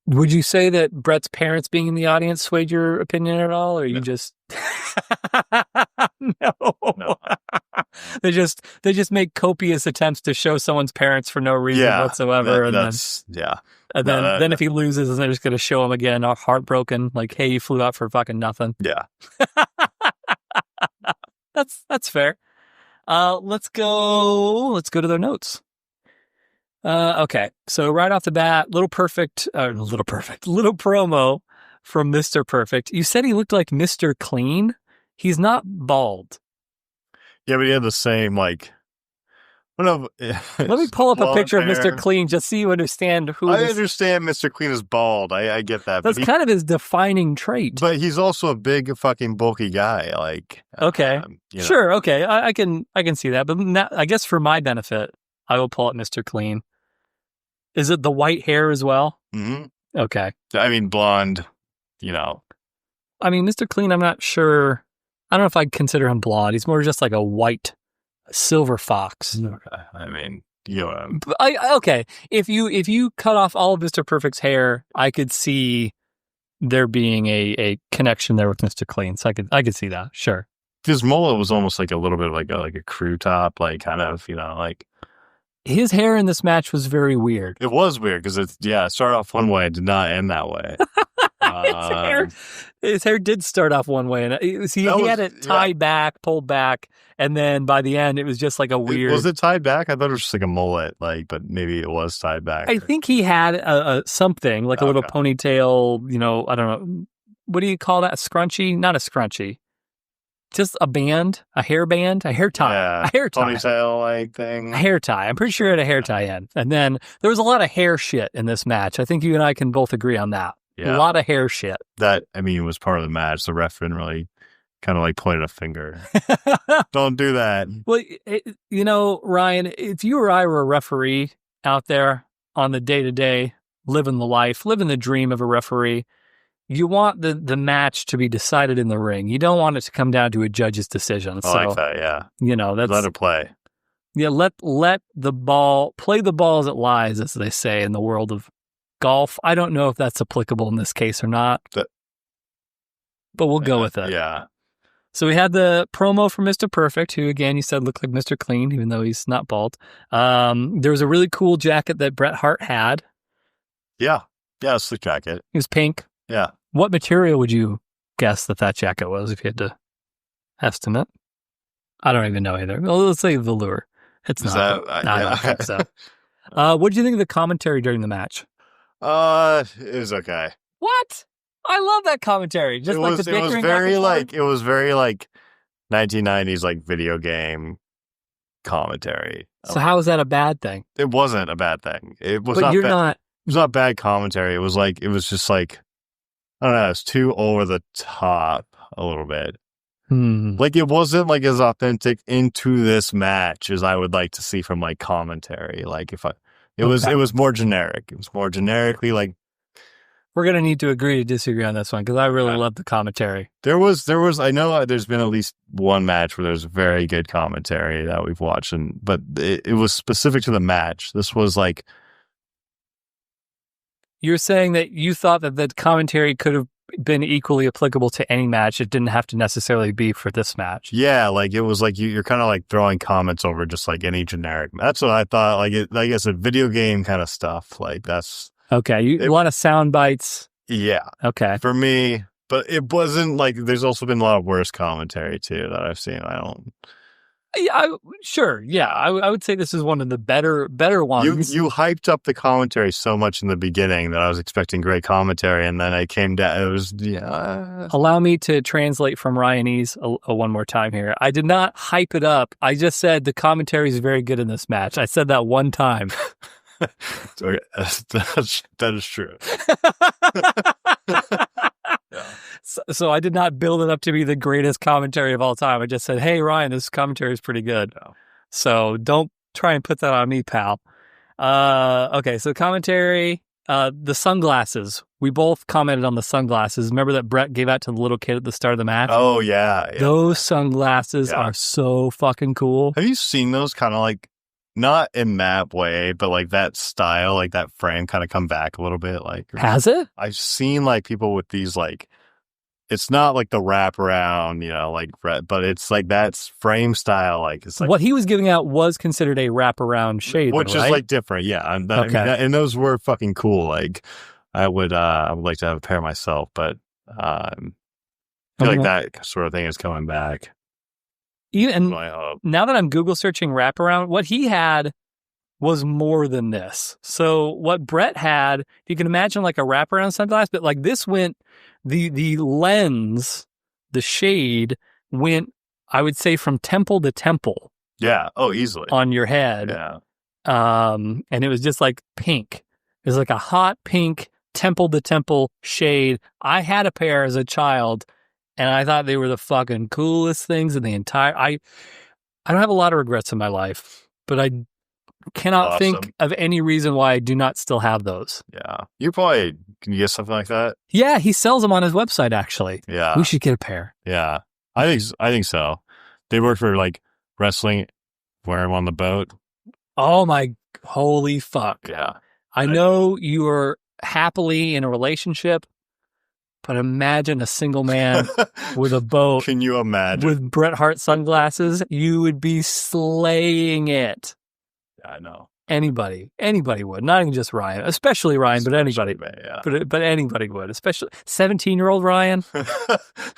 Would you say that Bret's parents being in the audience swayed your opinion at all, or you just no? They just make copious attempts to show someone's parents for no reason whatsoever, and then if he loses, then they're just going to show him again, all heartbroken, like, "Hey, you flew out for fucking nothing." Yeah, that's fair. Let's go to their notes. Okay, so right off the bat, little promo from Mr. Perfect. You said he looked like Mr. Clean. He's not bald. Yeah, but he had the same, like... Let me pull up a picture of Mr. Clean just so you understand who I understand Mr. Clean is bald. I get that. That's kind of his defining trait. But he's also a big fucking bulky guy. Like, okay. Sure, okay. I can see that. But I guess for my benefit, I will pull up Mr. Clean. Is it the white hair as well? Mm-hmm. Okay. I mean, blonde, I mean, Mr. Clean, I'm not sure. I don't know if I'd consider him blonde. He's more just like a white silver fox. Okay. I mean, okay. If you cut off all of Mr. Perfect's hair, I could see there being a connection there with Mr. Clean. So I could see that. Sure. His mullet was almost like a little bit like a crew top, like kind of, like. His hair in this match was very weird. It was weird because it started off one way, it did not end that way. His hair did start off one way, and he had it tied back, pulled back, and then by the end, it was just like a weird. Was it tied back? I thought it was just like a mullet, but maybe it was tied back. I think he had a something like a little ponytail. I don't know. What do you call that? A scrunchie? Not a scrunchie. Just a band, a hair band, a hair tie, a hair tie. Ponytail-like thing. A hair tie. I'm pretty sure it had a hair tie in. And then there was a lot of hair shit in this match. I think you and I can both agree on that. Yeah. A lot of hair shit. That, was part of the match. The ref didn't really kind of like pointed a finger. Don't do that. Well, Ryan, if you or I were a referee out there on the day-to-day, living the dream of a referee, you want the match to be decided in the ring. You don't want it to come down to a judge's decision. I like that, yeah. That's... Let it play. Yeah, let the ball... Play the ball as it lies, as they say in the world of golf. I don't know if that's applicable in this case or not. But we'll go with it. Yeah. So we had the promo from Mr. Perfect, who, again, you said looked like Mr. Clean, even though he's not bald. There was a really cool jacket that Bret Hart had. Yeah. Yeah, a sleek jacket. It was pink. Yeah. What material would you guess that jacket was if you had to estimate? I don't even know either. Well, let's say velour. It's not. I don't think so. What did you think of the commentary during the match? It was okay. What? I love that commentary. Just it like was, the bickering. It was very like 1990s like video game commentary. So how is that a bad thing? It wasn't a bad thing. It was. But not you're bad. not. It was not bad commentary. It was just like. I don't know, it's too over the top a little bit. Like, it wasn't, like, as authentic into this match as I would like to see from, like, commentary. Like, it was more generic. It was more generically, like... We're going to need to agree to disagree on this one, because I really love the commentary. There was, I know there's been at least one match where there's very good commentary that we've watched, but it was specific to the match. This was, like... You're saying that you thought that the commentary could have been equally applicable to any match. It didn't have to necessarily be for this match. Yeah, like it was like you're kind of like throwing comments over just like any generic. That's what I thought. Like I guess a video game kind of stuff. Like that's okay. A lot of sound bites. Yeah. Okay. For me, but it wasn't like. There's also been a lot of worse commentary too that I've seen. Sure. Yeah, I would say this is one of the better ones. You hyped up the commentary so much in the beginning that I was expecting great commentary, and then I came down. It was Allow me to translate from Ryanese one more time here. I did not hype it up. I just said the commentary is very good in this match. I said that one time. That is true. So I did not build it up to be the greatest commentary of all time. I just said, hey, Ryan, this commentary is pretty good. No. So don't try and put that on me, pal. Okay, so commentary, the sunglasses. We both commented on the sunglasses. Remember that Bret gave out to the little kid at the start of the match? Oh, yeah. Those sunglasses are so fucking cool. Have you seen those kind of like, not in that way, but like that style, like that frame kind of come back a little bit? Like, has it? I've seen like people with these like, it's not like the wraparound, like, but it's like that's frame style. Like, it's like what he was giving out was considered a wraparound shade, which is like different. Yeah. I mean, and those were fucking cool. Like, I would like to have a pair myself, but I feel like that sort of thing is coming back. And now that I'm Google searching wraparound, what he had was more than this. So what Bret had, you can imagine like a wraparound sunglass, but like this went, the lens, the shade went, I would say, from temple to temple. Yeah. Oh, easily. On your head. Yeah. And it was just like pink. It was like a hot pink temple to temple shade. I had a pair as a child, and I thought they were the fucking coolest things in the entire... I don't have a lot of regrets in my life, but I cannot think of any reason why I do not still have those. Yeah. You probably can get something like that. Yeah, he sells them on his website, actually. Yeah. We should get a pair. Yeah. I think so. They work for like wrestling, wear them on the boat. Oh my holy fuck. Yeah. I know you are happily in a relationship, but imagine a single man with a boat. Can you imagine? With Bret Hart sunglasses, you would be slaying it. I know. Anybody would. Not even just Ryan, especially Ryan, but anybody. Yeah. But anybody would, especially 17-year-old Ryan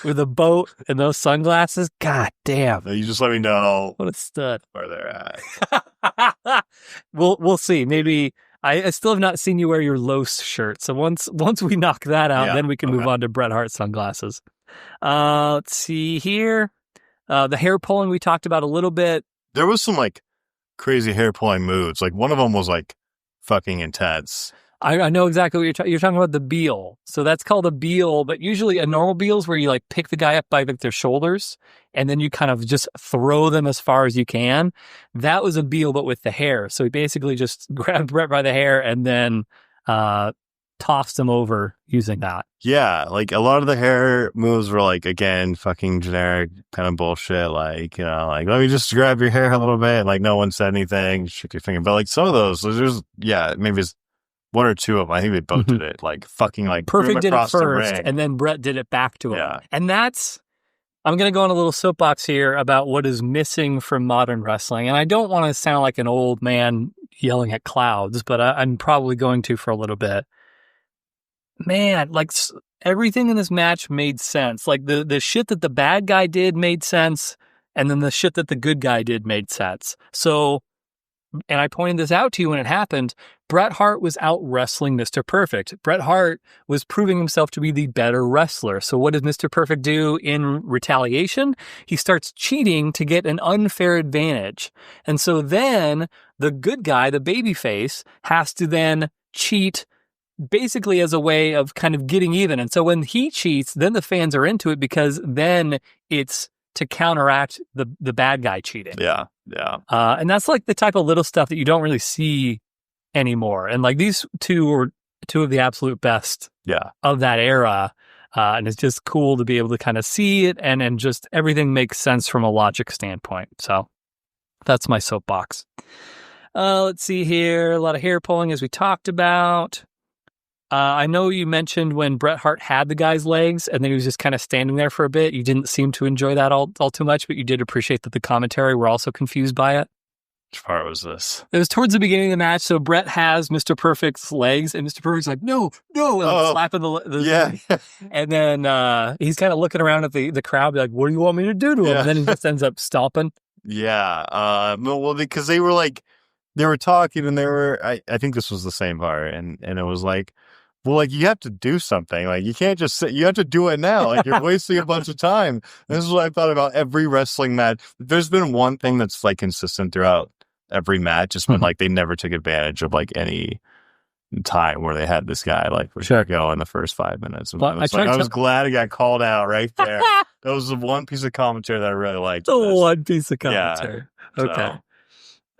with a boat and those sunglasses. God damn. You just let me know. What a stud. Where they're at. We'll see. Maybe I still have not seen you wear your Los shirt. So once we knock that out, then we can move on to Bret Hart sunglasses. Let's see here. The hair pulling we talked about a little bit. There was some like crazy hair pulling moves. Like one of them was like fucking intense. I know exactly what you're talking about. The Beal. So that's called a Beal, but usually a normal Beal is where you like pick the guy up by like their shoulders and then you kind of just throw them as far as you can. That was a Beal, but with the hair. So he basically just grabbed Bret by the hair and then tossed him over using that. Yeah, like a lot of the hair moves were like, again, fucking generic kind of bullshit. Like, like, let me just grab your hair a little bit. Like, no one said anything, shook your finger. But like some of those, there's, maybe it's one or two of them. I think they both did it. Like, fucking like Perfect did it first, and then Bret did it back to him. Yeah. And I'm going to go on a little soapbox here about what is missing from modern wrestling. And I don't want to sound like an old man yelling at clouds, but I'm probably going to for a little bit. Man, like everything in this match made sense. Like the shit that the bad guy did made sense, and then the shit that the good guy did made sense. So, and I pointed this out to you when it happened, Bret Hart was out wrestling Mr. Perfect. Bret Hart was proving himself to be the better wrestler. So what does Mr. Perfect do in retaliation? He starts cheating to get an unfair advantage. And so then the good guy, the babyface, has to then cheat basically as a way of kind of getting even. And so when he cheats, then the fans are into it because then it's to counteract the bad guy cheating. Yeah, yeah. And that's like the type of little stuff that you don't really see anymore. And like these two were two of the absolute best of that era. And it's just cool to be able to kind of see it and just everything makes sense from a logic standpoint. So that's my soapbox. Let's see here. A lot of hair pulling as we talked about. I know you mentioned when Bret Hart had the guy's legs and then he was just kind of standing there for a bit. You didn't seem to enjoy that all too much, but you did appreciate that the commentary were also confused by it. Which part was this? It was towards the beginning of the match. So Bret has Mr. Perfect's legs and Mr. Perfect's like, no, and slapping the and then he's kind of looking around at the crowd like, what do you want me to do to him? And then he just ends up stomping. Yeah. Well, because they were like, they were talking and they were, I think this was the same part. And it was like, well, like, you have to do something. Like, you can't just sit. You have to do it now. Like, you're wasting a bunch of time. This is what I thought about every wrestling match. There's been one thing that's, like, consistent throughout every match. It's been, like, they never took advantage of, like, any time where they had this guy like go in the first 5 minutes. Well, I was glad he got called out right there. That was the one piece of commentary that I really liked. One piece of commentary. Yeah, okay.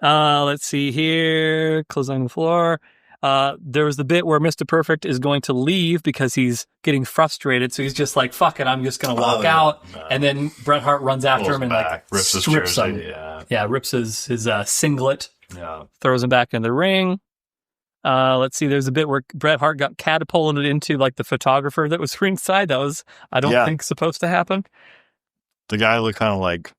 Let's see here. Close on the floor. There was the bit where Mr. Perfect is going to leave because he's getting frustrated. So he's just like, fuck it, I'm just going to walk out. No. And then Bret Hart runs after him and like strips him. Yeah, rips his singlet. Yeah. Throws him back in the ring. Let's see, there's a bit where Bret Hart got catapulted into like the photographer that was ringside. That was, I don't think, supposed to happen. The guy looked kind of like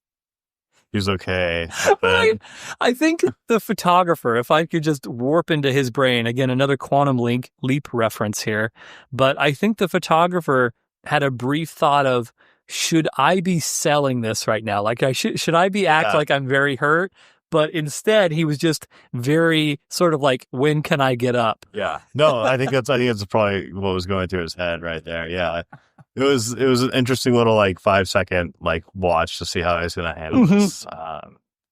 he's okay. I think the photographer, if I could just warp into his brain, again, another quantum leap reference here, but I think the photographer had a brief thought of, should I be selling this right now? Like, should I be like I'm very hurt? But instead, he was just very sort of like, when can I get up? Yeah. No, I think that's probably what was going through his head right there. Yeah. It was an interesting little like 5-second like watch to see how he's going to handle this.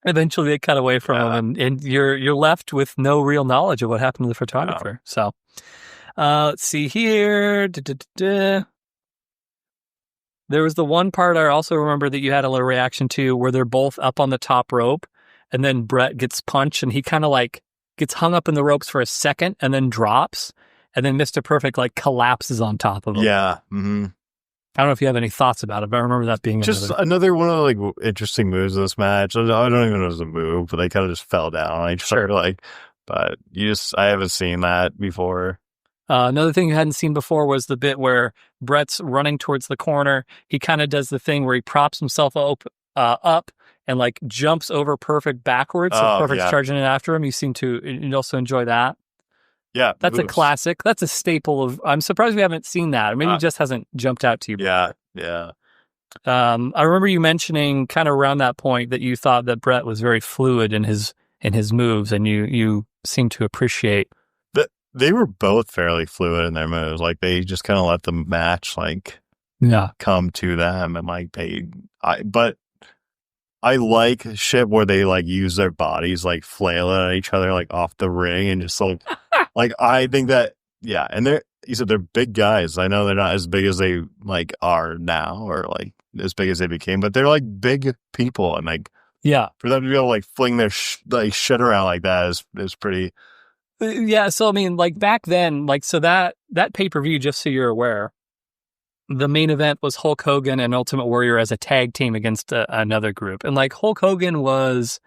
Eventually, they cut away from him, and you're left with no real knowledge of what happened to the photographer. So, let's see here. There was the one part I also remember that you had a little reaction to, where they're both up on the top rope. And then Bret gets punched, and he kind of like gets hung up in the ropes for a second and then drops. And then Mr. Perfect like collapses on top of him. Yeah. Mm-hmm. I don't know if you have any thoughts about it, but I remember that being just another one of the like interesting moves of this match. I don't even know if it was a move, but they kind of just fell down. But I haven't seen that before. Another thing you hadn't seen before was the bit where Bret's running towards the corner. He kind of does the thing where he props himself up and like jumps over Perfect backwards. So Perfect's charging in after him. You also enjoy that. Yeah. That's a classic. That's a staple of, I'm surprised we haven't seen that. Maybe it just hasn't jumped out to you. Yeah. Yeah. I remember you mentioning kind of around that point that you thought that Bret was very fluid in his moves, and you seem to appreciate that. They were both fairly fluid in their moves. Like they just kind of let the match come to them, and but I like shit where they like use their bodies like flailing at each other like off the ring, and just like I think that and they're big guys. I know they're not as big as they like are now, or like as big as they became, but they're like big people, and like for them to be able to like fling their shit around like that is pretty. Yeah, so I mean, like back then, like so that pay-per-view, just so you're aware, the main event was Hulk Hogan and Ultimate Warrior as a tag team against another group. And like Hulk Hogan was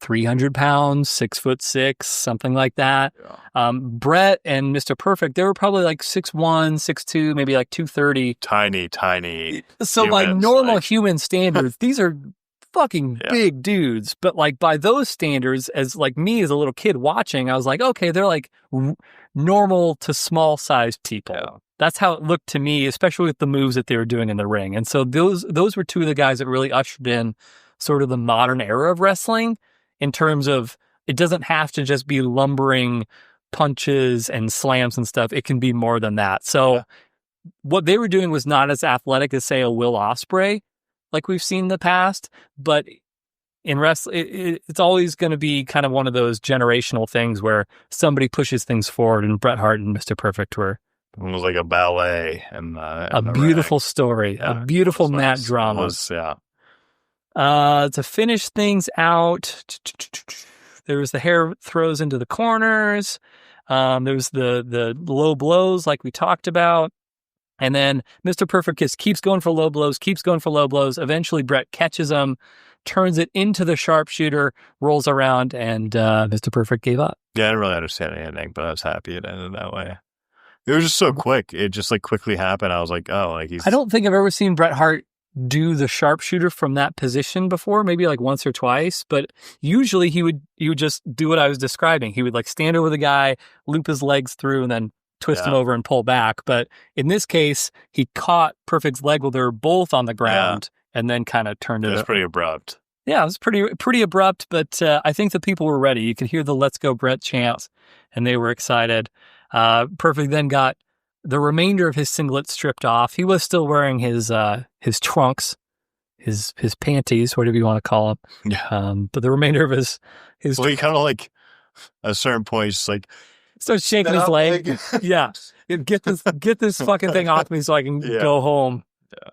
300 pounds, 6'6", something like that. Yeah. Bret and Mr. Perfect, they were probably like 6'1", 6'2", maybe like 230. Tiny. So by normal human standards, these are fucking big dudes. But like by those standards, as like me as a little kid watching, I was like, okay, they're like normal to small sized people. Yeah. That's how it looked to me, especially with the moves that they were doing in the ring. And so those were two of the guys that really ushered in sort of the modern era of wrestling, in terms of it doesn't have to just be lumbering punches and slams and stuff. It can be more than that. So what they were doing was not as athletic as, say, a Will Ospreay, like we've seen in the past. But in wrestling, it's always going to be kind of one of those generational things where somebody pushes things forward, and Bret Hart and Mr. Perfect were. It was like a ballet and a beautiful story, a beautiful mat drama. To finish things out, there was the hair throws into the corners. There was the low blows like we talked about. And then Mr. Perfect just keeps going for low blows. Eventually Bret catches him, turns it into the sharpshooter, rolls around, and Mr. Perfect gave up. Yeah, I didn't really understand anything, but I was happy it ended that way. It was just so quick. It just like quickly happened. I was like, oh, like he's... I don't think I've ever seen Bret Hart do the sharpshooter from that position before, maybe like once or twice, but usually he would just do what I was describing. He would like stand over the guy, loop his legs through, and then twist him over and pull back. But in this case, he caught Perfect's leg while they were both on the ground and then kind of turned it. It was pretty abrupt. Yeah, it was pretty abrupt, but I think the people were ready. You could hear the "Let's Go Bret" chants, and they were excited. Perfect then got the remainder of his singlet stripped off. He was still wearing his trunks, his panties, whatever you want to call them. Yeah. But the remainder of his well, he kind of like at a certain point, just like Starts shaking his leg. Yeah. Get this fucking thing off me so I can go home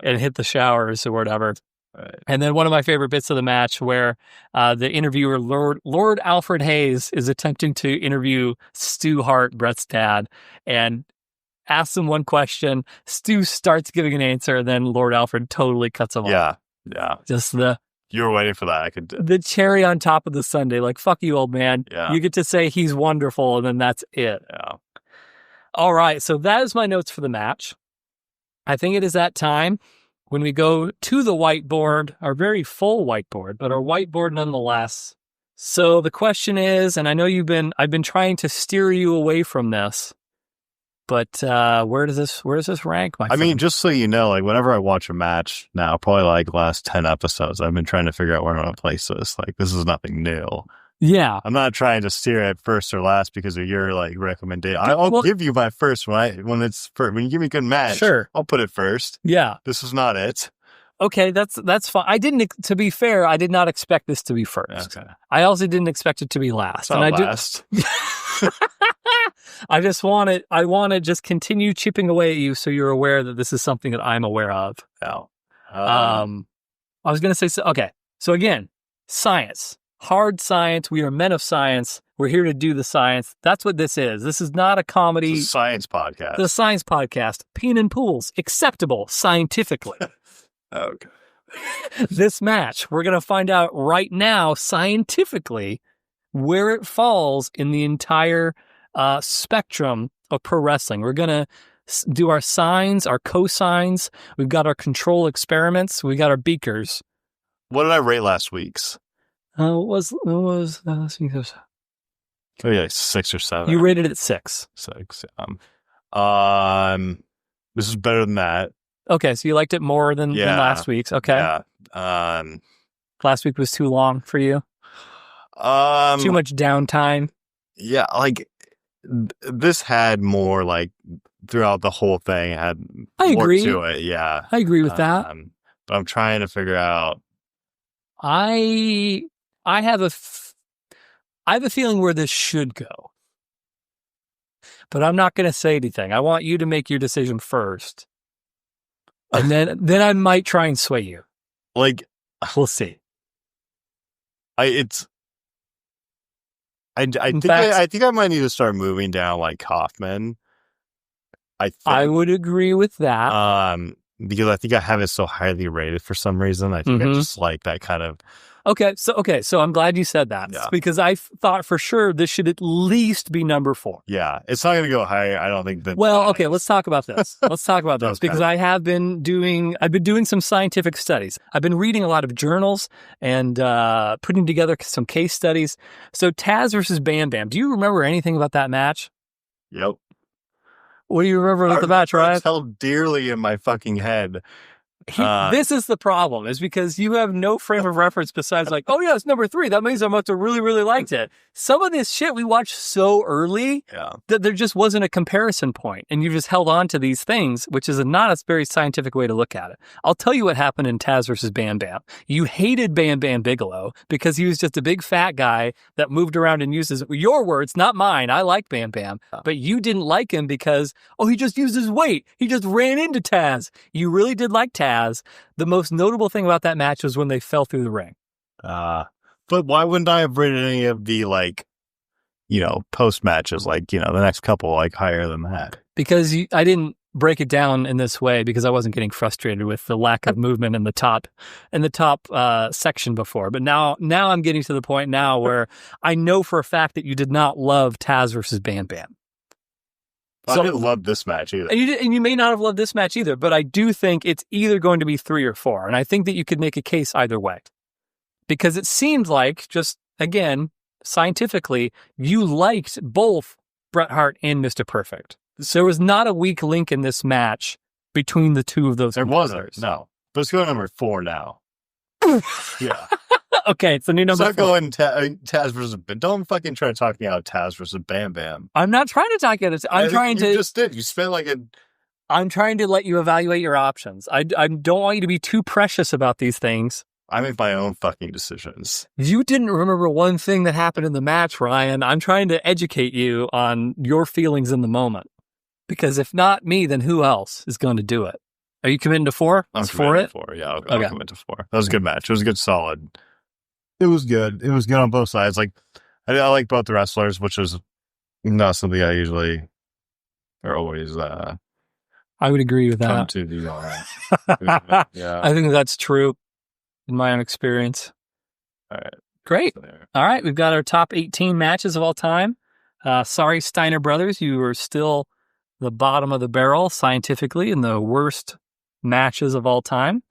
and hit the showers or whatever. Right. And then one of my favorite bits of the match where the interviewer, Lord Alfred Hayes, is attempting to interview Stu Hart, Bret's dad, and asks him one question. Stu starts giving an answer, and then Lord Alfred totally cuts him off. Yeah. Just you were waiting for that. The cherry on top of the sundae. Like, fuck you, old man. Yeah. You get to say he's wonderful, and then that's it. Yeah. All right, so that is my notes for the match. I think it is that time when we go to the whiteboard, our very full whiteboard, but our whiteboard nonetheless. So the question is, and I know I've been trying to steer you away from this, but where does this rank, my friend? I mean, just so you know, like whenever I watch a match now, probably like the last 10 episodes, I've been trying to figure out where I'm going to place this. Like, this is nothing new. Yeah. I'm not trying to steer it first or last because of your like recommendation. I'll give you my first when you give me a good match. Sure. I'll put it first. Yeah. This is not it. Okay, that's fine. To be fair, I did not expect this to be first. Okay. I also didn't expect it to be last. It's not last. I want to just continue chipping away at you so you're aware that this is something that I'm aware of. Oh. I was going to say, okay. So again, science. Hard science. We are men of science. We're here to do the science. That's what this is. This is not a comedy. It's a science podcast. The science podcast. Peeing in pools. Acceptable scientifically. Okay. This match, we're going to find out right now, scientifically, where it falls in the entire spectrum of pro wrestling. We're going to do our signs, our cosines. We've got our control experiments. We got our beakers. What did I rate last week's? Oh yeah, 6 or 7. You rated it at 6. 6. This is better than that. Okay, so you liked it more than last week's. Okay. Yeah. Last week was too long for you. Too much downtime. Yeah, like this had more like throughout the whole thing had more to it. Yeah, I agree with that. But I'm trying to figure out. I have a feeling where this should go, but I'm not going to say anything. I want you to make your decision first, and then I might try and sway you. Like, we'll see. I think I might need to start moving down like Kaufman. I would agree with that. Because I think I have it so highly rated for some reason. I think I just like that kind of. Okay, so I'm glad you said that because I thought for sure this should at least be number 4. Yeah, it's not going to go higher. I don't think that. Well, okay, let's talk about this. Because I've been doing some scientific studies. I've been reading a lot of journals and putting together some case studies. So Taz versus Bam Bam. Do you remember anything about that match? Yep. What do you remember about the match, Ryan? It's held dearly in my fucking head. This is the problem, is because you have no frame of reference besides like, oh yeah, it's number 3. That means I must have really, really liked it. Some of this shit we watched so early that there just wasn't a comparison point, and you just held on to these things, which is not a very scientific way to look at it. I'll tell you what happened in Taz versus Bam Bam. You hated Bam Bam Bigelow because he was just a big fat guy that moved around and uses your words, not mine. I like Bam Bam, but you didn't like him because he just used his weight. He just ran into Taz. You really did like Taz. The most notable thing about that match was when they fell through the ring. But why wouldn't I have rated any of the post matches, the next couple higher than that? Because I didn't break it down in this way because I wasn't getting frustrated with the lack of movement in the top section before. But now I'm getting to the point now where I know for a fact that you did not love Taz versus Bam Bam. So, I didn't love this match either. And you may not have loved this match either, but I do think it's either going to be 3 or 4. And I think that you could make a case either way. Because it seemed like, just, again, scientifically, you liked both Bret Hart and Mr. Perfect. So there was not a weak link in this match between the two of those. There wasn't, no. But let's go to number 4 now. Yeah. Okay, it's a new number 4. Going Taz versus... Don't fucking try to talk me out of Taz versus Bam Bam. I'm not trying to talk you out of... You just did. You spent I'm trying to let you evaluate your options. I don't want you to be too precious about these things I make my own fucking decisions. You didn't remember one thing that happened in the match, Ryan. I'm trying to educate you on your feelings in the moment. Because if not me, then who else is going to do it? Are you committing to 4? I'm committing to 4. Yeah, I'll commit to 4. That was a good match. It was a good, solid. It was good. It was good on both sides. Like, I like both the wrestlers, which is not something I usually or always I would agree with that. Come to the yeah. I think that's true in my own experience. All right. Great. All right. We've got our top 18 matches of all time. Sorry, Steiner Brothers. You are still the bottom of the barrel scientifically in the worst matches of all time.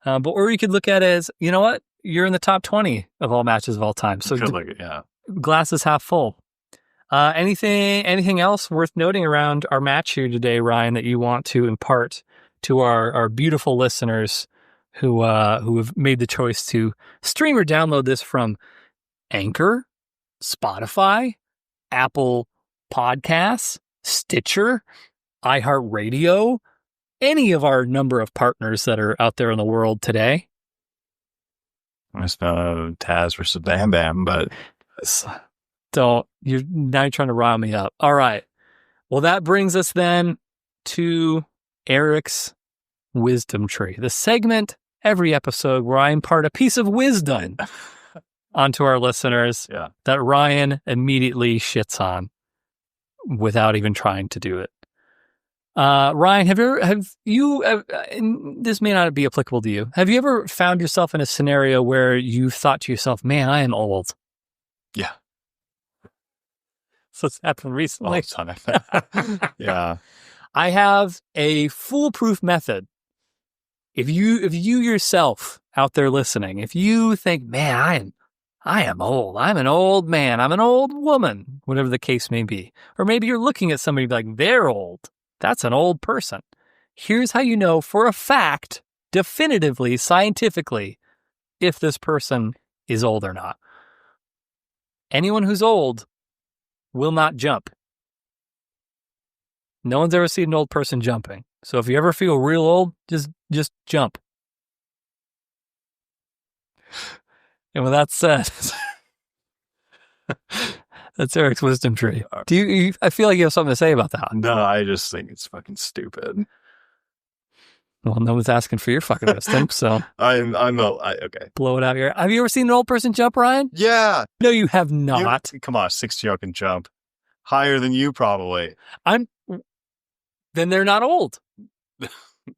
But or you could look at it as, you know what? You're in the top 20 of all matches of all time. So glass is half full. Anything else worth noting around our match here today, Ryan, that you want to impart to our beautiful listeners who have made the choice to stream or download this from Anchor, Spotify, Apple Podcasts, Stitcher, iHeartRadio, any of our number of partners that are out there in the world today? I spelled Taz versus Bam Bam, but you're trying to rile me up. All right. Well, that brings us then to Eric's wisdom tree, the segment every episode where I impart a piece of wisdom onto our listeners that Ryan immediately shits on without even trying to do it. Ryan, have you this may not be applicable to you. Have you ever found yourself in a scenario where you thought to yourself, man, I am old? Yeah. So it's happened recently. Yeah. I have a foolproof method. If you yourself out there listening, if you think, man, I am old. I'm an old man. I'm an old woman, whatever the case may be. Or maybe you're looking at somebody like, they're old. That's an old person. Here's how you know for a fact, definitively, scientifically, if this person is old or not. Anyone who's old will not jump. No one's ever seen an old person jumping. So if you ever feel real old, just jump. And with that said, that's Eric's wisdom tree. Do you? I feel like you have something to say about that. No, I just think it's fucking stupid. Well, no one's asking for your fucking wisdom, so okay. Blow it out here. Have you ever seen an old person jump, Ryan? Yeah. No, you have not. Come on, 6-year-old can jump higher than you probably. Then they're not old.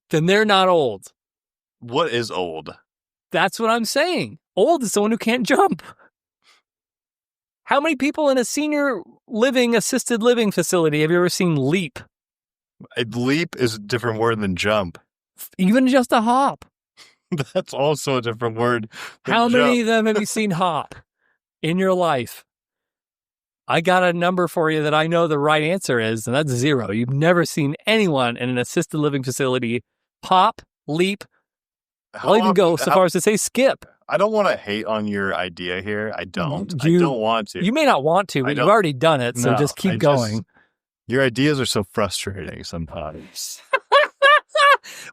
Then they're not old. What is old? That's what I'm saying. Old is someone who can't jump. How many people in a senior living, assisted living facility have you ever seen leap? A leap is a different word than jump. Even just a hop. That's also a different word. How many of them have you seen hop in your life? I got a number for you that I know the right answer is, and that's 0. You've never seen anyone in an assisted living facility hop, leap. I'll even go so far as to say skip. I don't want to hate on your idea here. I don't. I don't want to. You may not want to, but you've already done it, so just keep going. Your ideas are so frustrating sometimes.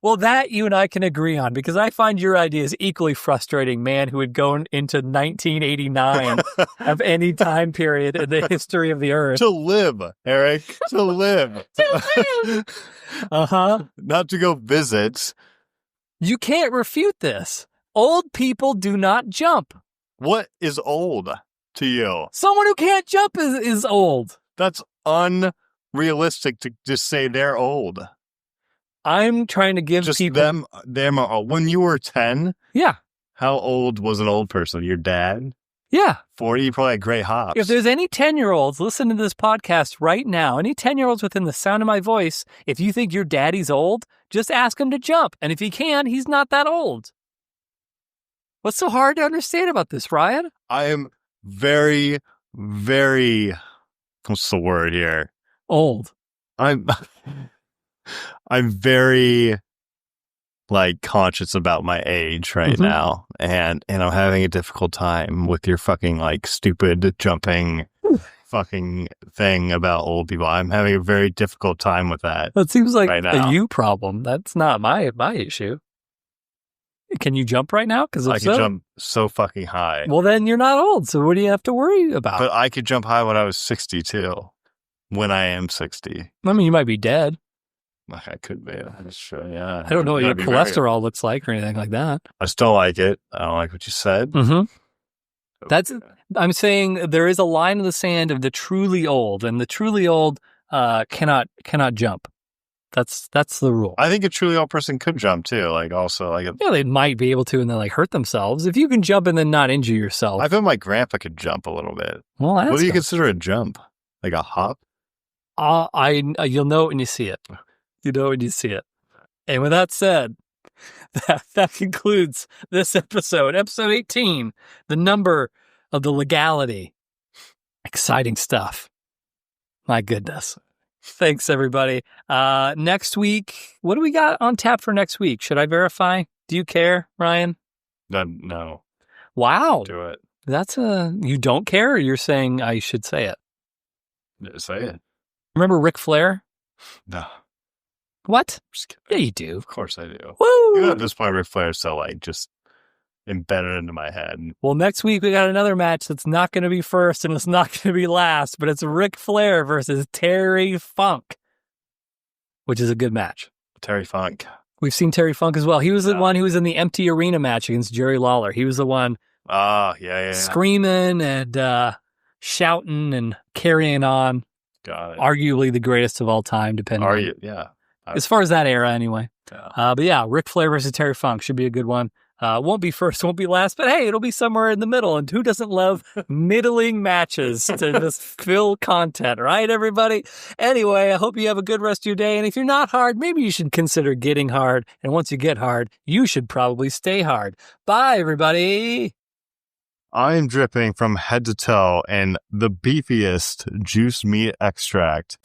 Well, that you and I can agree on, because I find your ideas equally frustrating, man, who would go into 1989 of any time period in the history of the earth. To live, Eric. To live. Uh-huh. Not to go visit. You can't refute this. Old people do not jump. What is old to you? Someone who can't jump is old. That's unrealistic to just say they're old. I'm trying to give just people... them when you were 10? Yeah. How old was an old person? Your dad? Yeah. 40? You probably had great hops. If there's any 10-year-olds listening to this podcast right now, any 10-year-olds within the sound of my voice, if you think your daddy's old, just ask him to jump. And if he can, he's not that old. What's so hard to understand about this, Ryan? I am very, very... What's the word here? Old. I'm very conscious about my age right now, and I'm having a difficult time with your fucking stupid jumping fucking thing about old people. I'm having a very difficult time with that. That seems like right now. a you problem. That's not my issue. Can you jump right now? Because I can jump so fucking high. Well, then you're not old, so what do you have to worry about? But I could jump high when I was 62. When I am 60. I mean, you might be dead. I could be. That's true, yeah. I don't know what your cholesterol looks like or anything like that. I still like it. I don't like what you said. Mm-hmm. I'm saying there is a line in the sand of the truly old, and the truly old cannot jump. That's the rule. I think a truly old person could jump too. Like also like they might be able to and then like hurt themselves. If you can jump and then not injure yourself. I feel my grandpa could jump a little bit. Well, what do you consider a jump? Like a hop? You'll know it when you see it. You know when you see it. And with that said, that concludes this episode 18, the number of the legality. Exciting stuff. My goodness. Thanks, everybody. Next week, what do we got on tap for next week? Should I verify? Do you care, Ryan? No. Wow. Do it. You don't care, or you're saying I should say it? Say it. Remember Ric Flair? No. What? Just kidding. Yeah, you do. Of course I do. Woo! Even at this point, Ric Flair is so like just embedded into my head. Well, next week we got another match that's not going to be first and it's not going to be last, but it's Ric Flair versus Terry Funk, which is a good match. Terry Funk. We've seen Terry Funk as well. He was the one who was in the empty arena match against Jerry Lawler. He was the one screaming and shouting and carrying on. Got it. Arguably the greatest of all time, depending Yeah. As far as that era, anyway. Yeah. But yeah, Ric Flair versus Terry Funk should be a good one. Won't be first, won't be last, but hey, it'll be somewhere in the middle. And who doesn't love middling matches to just fill content, right, everybody? Anyway, I hope you have a good rest of your day. And if you're not hard, maybe you should consider getting hard. And once you get hard, you should probably stay hard. Bye, everybody. I am dripping from head to toe in the beefiest juice meat extract.